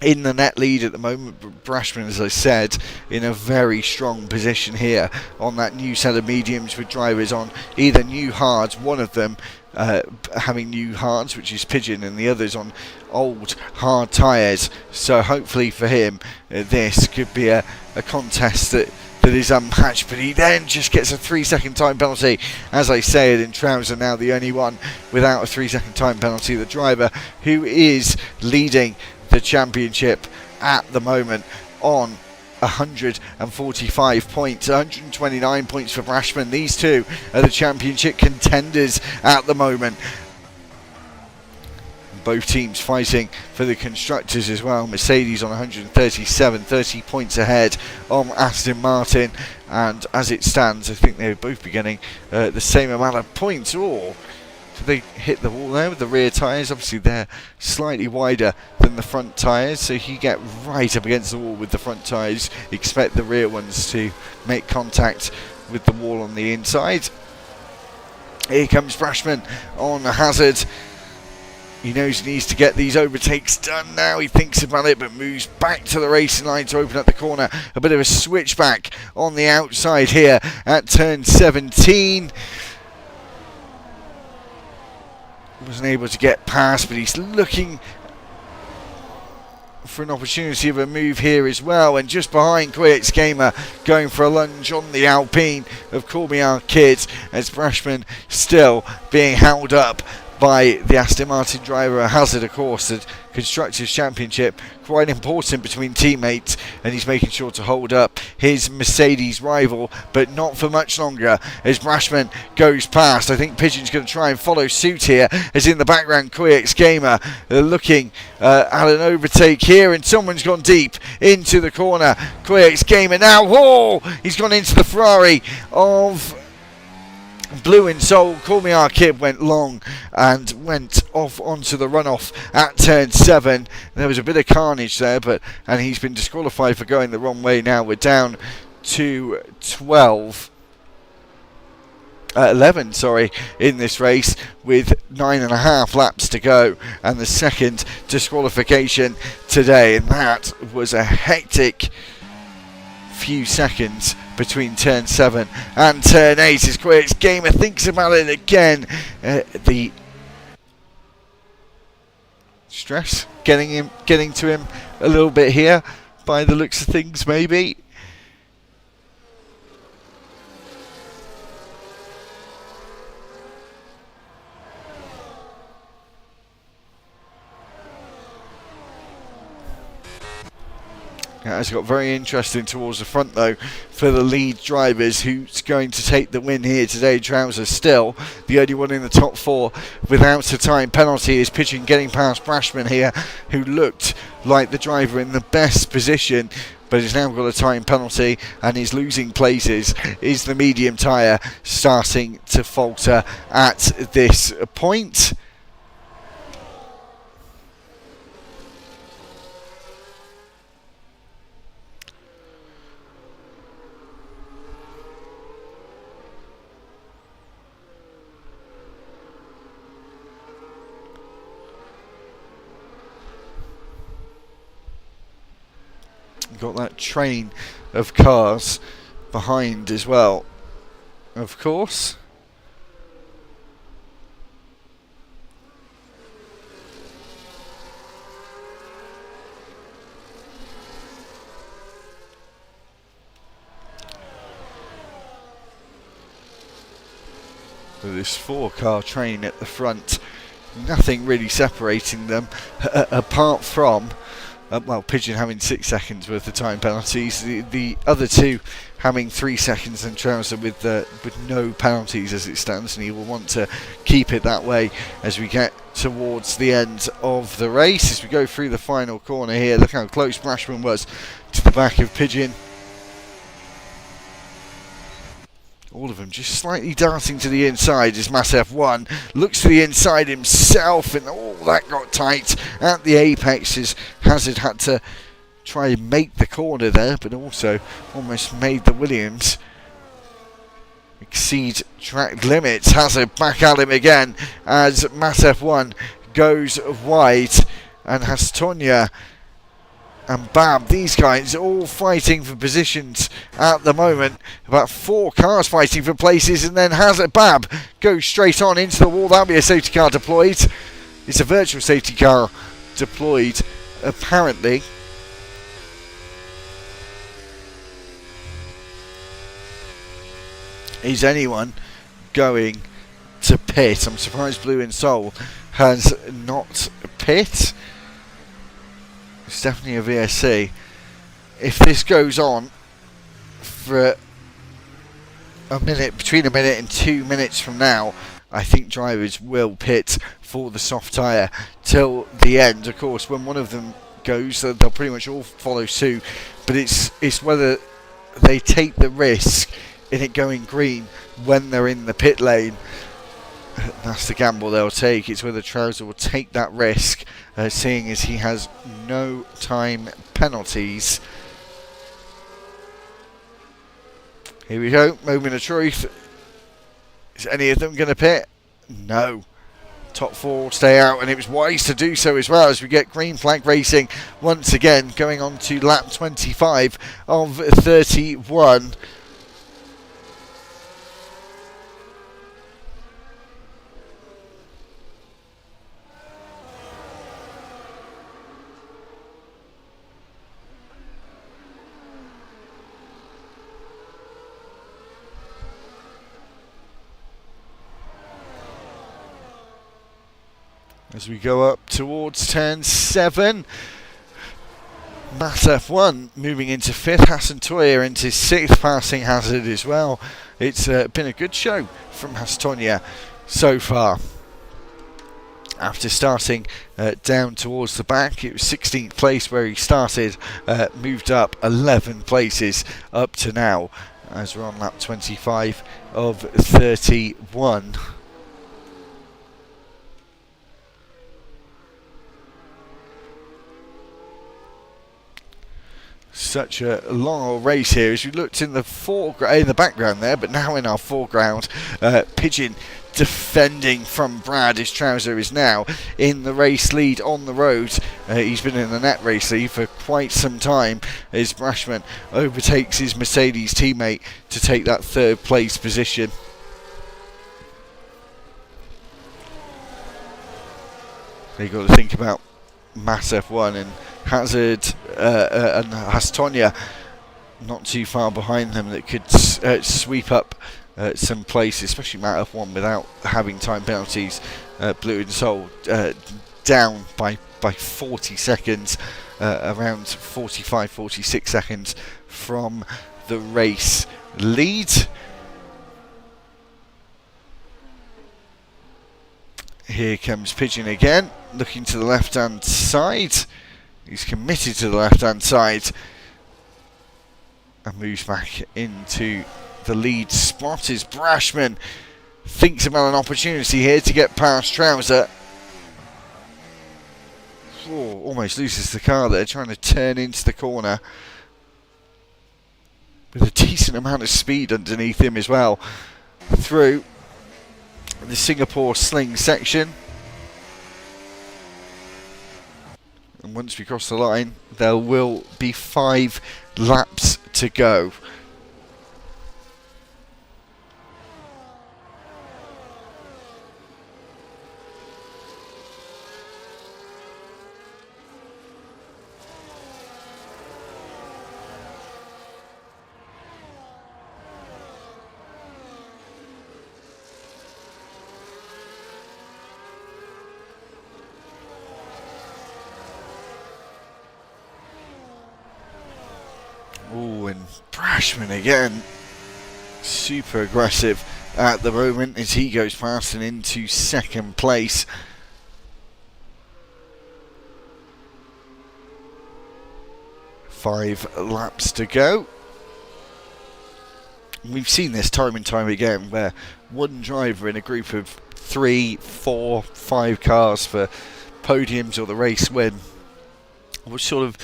in the net lead at the moment, but Brashman, as I said, in a very strong position here on that new set of mediums with drivers on either new hards, one of them having new hards, which is Pigeon, and the others on old hard tyres. So hopefully for him, this could be a contest that is unmatched, but he then just gets a 3-second time penalty. As I said, in Trouser now the only one without a 3-second time penalty, the driver who is leading the championship at the moment on 145 points, 129 points for Brashman. These two are the championship contenders at the moment. Both teams fighting for the constructors as well. Mercedes on 137, 30 points ahead on Aston Martin, and as it stands I think they would both be getting the same amount of points. Or did they hit the wall there with the rear tyres? Obviously they're slightly wider than the front tyres, so if you get right up against the wall with the front tyres, expect the rear ones to make contact with the wall on the inside. Here comes Brashman on a hazard. He knows he needs to get these overtakes done now. He thinks about it, but moves back to the racing line to open up the corner. A bit of a switchback on the outside here at turn 17. Wasn't able to get past, but he's looking for an opportunity of a move here as well. And just behind, Quiet's Gamer going for a lunge on the Alpine of Cormier Kids, as Brashman still being held up by the Aston Martin driver. A hazard, of course, the Constructors' Championship, quite important between teammates, and he's making sure to hold up his Mercedes rival, but not for much longer as Brashman goes past. I think Pigeon's going to try and follow suit here, as in the background Quiet's Gamer looking at an overtake here, and someone's gone deep into the corner. Quiet's Gamer now, whoa, he's gone into the Ferrari of Blue and Soul. Cormier Kid went long and went off onto the runoff at turn 7. There was a bit of carnage there, and he's been disqualified for going the wrong way. Now we're down to 11 in this race, with 9.5 laps to go, and the second disqualification today, and that was a hectic few seconds between turn 7 and turn 8 as Quiet's Gamer thinks about it again. The stress getting to him a little bit here by the looks of things, maybe. It has got very interesting towards the front though for the lead drivers. Who's going to take the win here today? Trouser still the only one in the top 4 without a time penalty. Is Pigeon getting past Brashman here, who looked like the driver in the best position, but has now got a time penalty and is losing places. Is the medium tyre starting to falter at this point? Got that train of cars behind as well, of course. With this 4-car train at the front, nothing really separating them apart from well, Pigeon having 6 seconds worth of time penalties, the other two having 3 seconds, and Trouser with no penalties as it stands, and he will want to keep it that way as we get towards the end of the race. As we go through the final corner here, look how close Brashman was to the back of Pigeon. All of them just slightly darting to the inside as Mass F1 looks to the inside himself, and that got tight at the apex as Hazard had to try and make the corner there, but also almost made the Williams. exceed track limits. Hazard back at him again as Matt F1 goes wide, and Hastonia and Bab, these guys all fighting for positions at the moment. About 4 cars fighting for places, and then Hazard Bab goes straight on into the wall. That'll be a safety car deployed. It's a virtual safety car deployed, apparently. Is anyone going to pit? I'm surprised Blue in Soul has not pit. It's definitely a VSC. If this goes on for a minute, between a minute and 2 minutes from now, I think drivers will pit for the soft tyre till the end. Of course, when one of them goes, they'll pretty much all follow suit. But it's whether they take the risk in it going green when they're in the pit lane. That's the gamble they'll take. It's whether Trouser will take that risk, seeing as he has no time penalties. Here we go, moment of truth. Is any of them going to pit? No. Top 4 stay out, and it was wise to do so as well, as we get green flag racing once again, going on to lap 25 of 31. As we go up towards turn 7, Matt F1 moving into 5th, Hassan Toya into 6th, passing Hazard as well. It's been a good show from Hastonia so far. After starting down towards the back, it was 16th place where he started, moved up 11 places up to now, as we're on lap 25 of 31. Such a long old race here. As we looked in the in the background there, but now in our foreground, Pigeon defending from Brad. His Trouser is now in the race lead on the road. He's been in the net race lead for quite some time, as Brashman overtakes his Mercedes teammate to take that 3rd place position. So you've got to think about Mass F1 and Hazard and Hastonia not too far behind them, that could sweep up some places, especially Matt F1 without having time penalties. Blue and Soul down by 40 seconds, around 45, 46 seconds from the race lead. Here comes Pigeon again, looking to the left-hand side. He's committed to the left-hand side and moves back into the lead spot as Brashman thinks about an opportunity here to get past Trouser. Oh, almost loses the car there, trying to turn into the corner with a decent amount of speed underneath him as well, through the Singapore Sling section. And once we cross the line, there will be 5 laps to go. Oh, and Brashman again, super aggressive at the moment as he goes past and into 2nd place. Five laps to go. We've seen this time and time again, where one driver in a group of 3, 4, 5 cars for podiums or the race win will sort of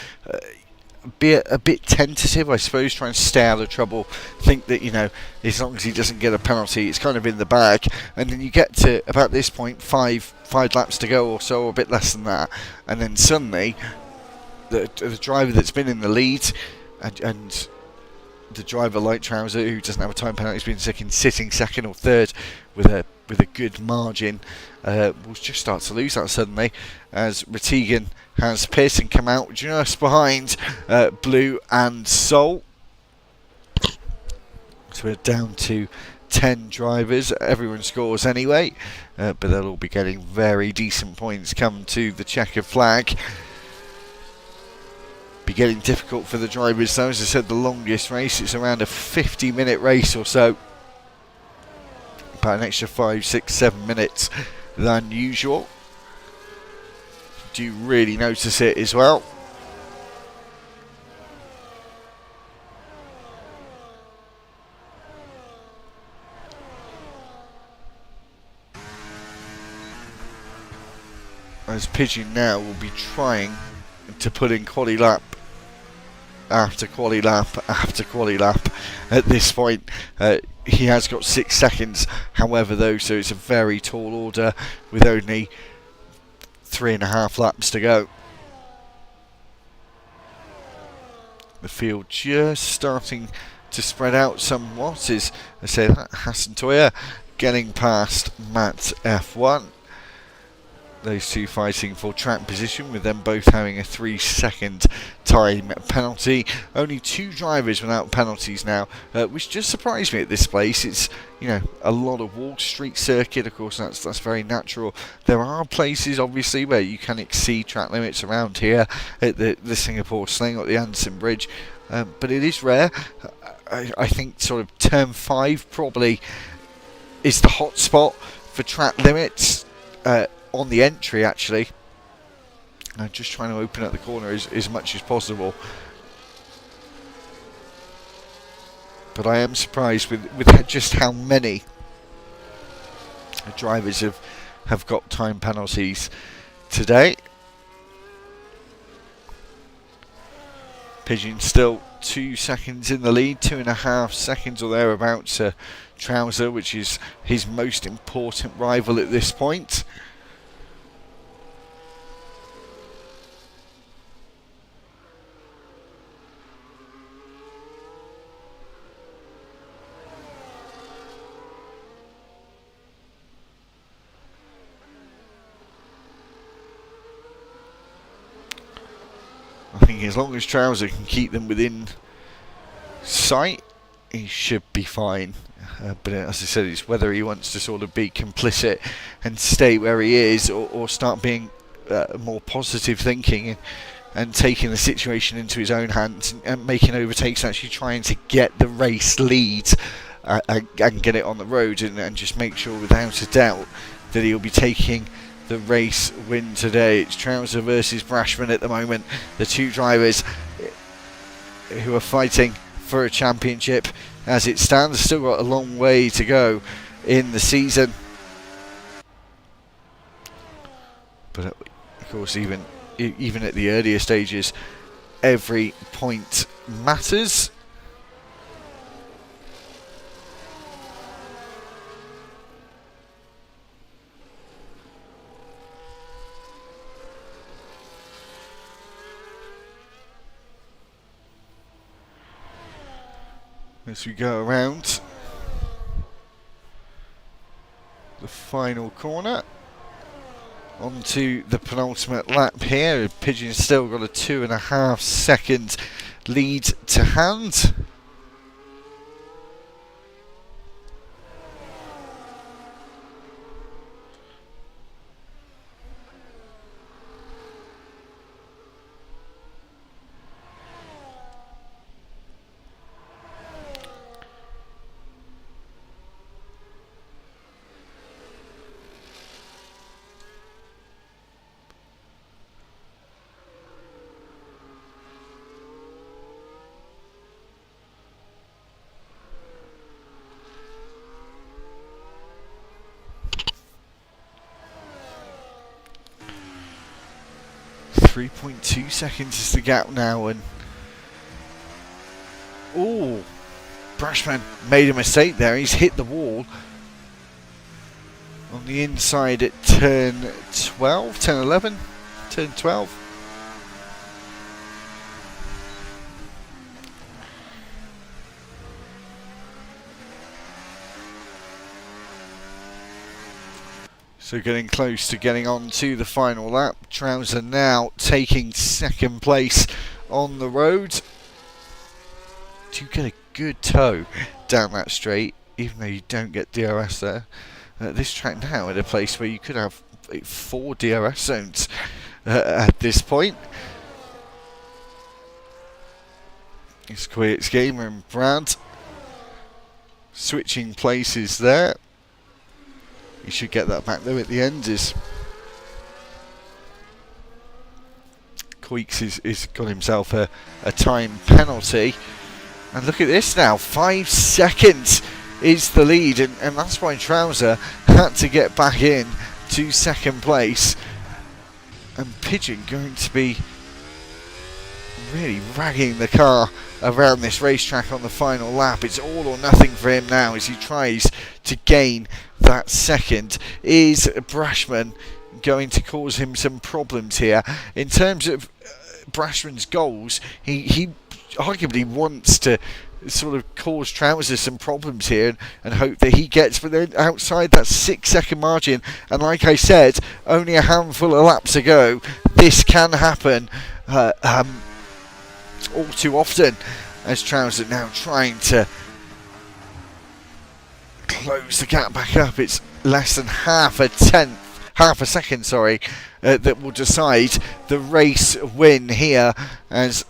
be a bit tentative, I suppose, try and stay out of trouble. Think that, as long as he doesn't get a penalty, it's kind of in the bag. And then you get to about this point, five laps to go or so, or a bit less than that, and then suddenly the driver that's been in the lead and the driver like Trouser, who doesn't have a time penalty, has been sitting second or third with a good margin, will just start to lose that suddenly, as Ratigan has Pearson come out just behind Blue and Sol. So we're down to 10 drivers. Everyone scores anyway, but they'll all be getting very decent points come to the checkered flag. Be getting difficult for the drivers though. As I said, the longest race, it's around a 50-minute race or so, about an extra 5, 6, 7 minutes than usual. Do you really notice it as well? As Pigeon now will be trying to put in quali lap after quali lap after quali lap at this point. He has got 6 seconds, however, though, so it's a very tall order with only 3.5 laps to go. The field just starting to spread out somewhat, as I say that Hassan Toya getting past Matt F1. Those two fighting for track position, with them both having a 3-second time penalty. Only 2 drivers without penalties now, which just surprised me at this place. It's, a lot of Wall Street circuit. Of course, that's very natural. There are places, obviously, where you can exceed track limits around here at the Singapore Sling or the Anderson Bridge, but it is rare. I think sort of turn 5 probably is the hot spot for track limits. On the entry, actually. I'm just trying to open up the corner as much as possible. But I am surprised with just how many drivers have got time penalties today. Pigeon still 2 seconds in the lead, 2.5 seconds or thereabouts to Trouser, which is his most important rival at this point. I think as long as Trouser can keep them within sight, he should be fine. But as I said, it's whether he wants to sort of be complicit and stay where he is, or start being more positive thinking and taking the situation into his own hands and making overtakes, actually trying to get the race lead and get it on the road and just make sure without a doubt that he'll be taking the race win today. It's Trouser versus Brashman at the moment, the 2 drivers who are fighting for a championship as it stands. Still got a long way to go in the season, but of course even at the earlier stages, every point matters. As we go around the final corner onto the penultimate lap here, Pigeon's still got a 2.5 second lead to hand. .2 seconds is the gap now, and Oh, Brashman made a mistake there. He's hit the wall on the inside at turn 12, turn 11, turn 12. So getting close to getting on to the final lap. Trouser now taking second place on the road. Do get a good toe down that straight, even though you don't get DRS there. This track now at a place where you could have 4 DRS zones at this point. It's Quiet's Gamer and Brad switching places there. You should get that back though at the end. Is Queeks is got himself a time penalty. And look at this now, 5 seconds is the lead, and that's why Trouser had to get back in to second place. And Pigeon going to be really ragging the car around this racetrack on the final lap. It's all or nothing for him now as he tries to gain that second. Is Brashman going to cause him some problems here? In terms of Brashman's goals, he arguably wants to sort of cause Trouser some problems here and hope that he gets, but then outside that 6 second margin, and like I said, only a handful of laps to go, this can happen all too often, as Trouser now trying to close the gap back up. It's less than half a second, that will decide the race win here, as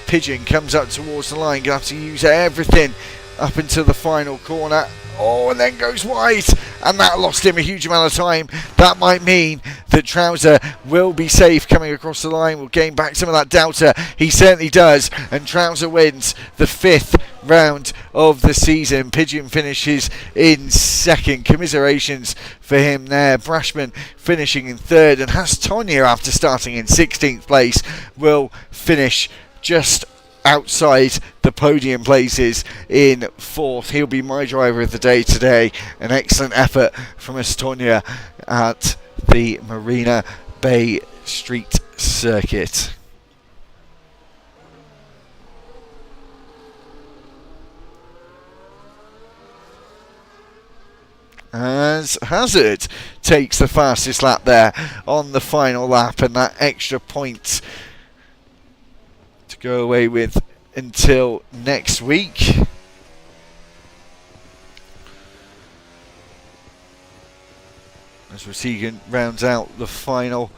Pigeon comes up towards the line. Going to have to use everything up into the final corner. Oh, and then goes wide, and that lost him a huge amount of time. That might mean that Trouser will be safe coming across the line, will gain back some of that delta. He certainly does, and Trouser wins the 5th round of the season. Pigeon finishes in second. Commiserations for him there. Brashman finishing in third, and Hastonia, after starting in 16th place, will finish just outside the podium places in 4th. He'll be my driver of the day today. An excellent effort from Estonia at the Marina Bay Street Circuit. As Hazard takes the fastest lap there on the final lap, and that extra point to go away with until next week. As Rosigan rounds out the final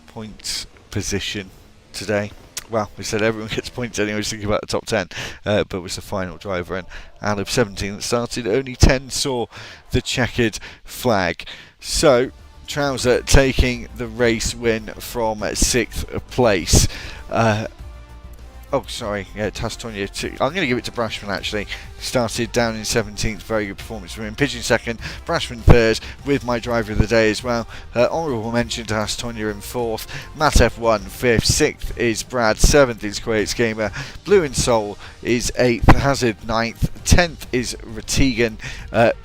points position today. Well, we said everyone gets points anyway, thinking about the top 10, but was the final driver, and out of 17 that started, only 10 saw the checkered flag. So Trouser taking the race win from 6th place. Tastonia. I'm going to give it to Brashman actually. Started down in 17th, very good performance from him. Pigeon second, Brashman third, with my driver of the day as well. Honourable mention to Hastonia in 4th, Matt F1 5th, 6th is Brad, 7th is Quates Gamer, Blue and Soul is 8th, Hazard 9th, 10th is Ratigan,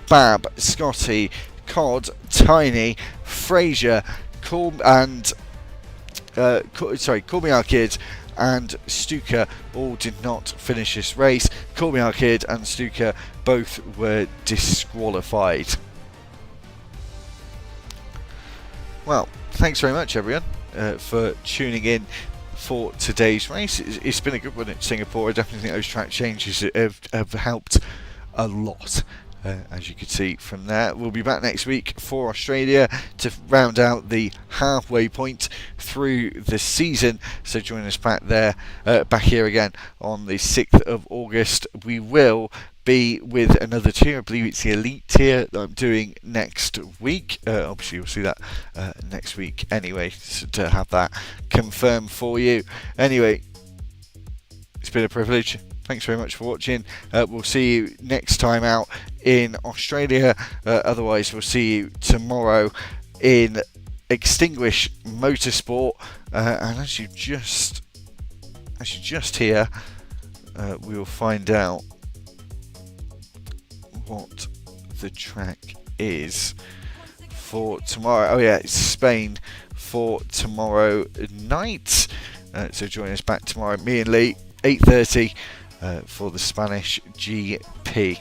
Bab, Scotty, Cod, Tiny, Fraser, Cormier Kid and Stuka all did not finish this race. Cormier Kid and Stuka both were disqualified. Well, thanks very much everyone for tuning in for today's race. It's been a good one at Singapore. I definitely think those track changes have helped a lot. As you can see from there. We'll be back next week for Australia to round out the halfway point through the season. So join us back here again on the 6th of August. We will be with another tier. I believe it's the Elite tier that I'm doing next week. Obviously you'll see that next week anyway, so to have that confirmed for you. Anyway, it's been a privilege. Thanks very much for watching. We'll see you next time out in Australia. Otherwise, we'll see you tomorrow in Extinguish Motorsport. And as you just as you just hear, we will find out what the track is for tomorrow. Oh yeah, it's Spain for tomorrow night. So join us back tomorrow, me and Lee, 8:30 for the Spanish GP.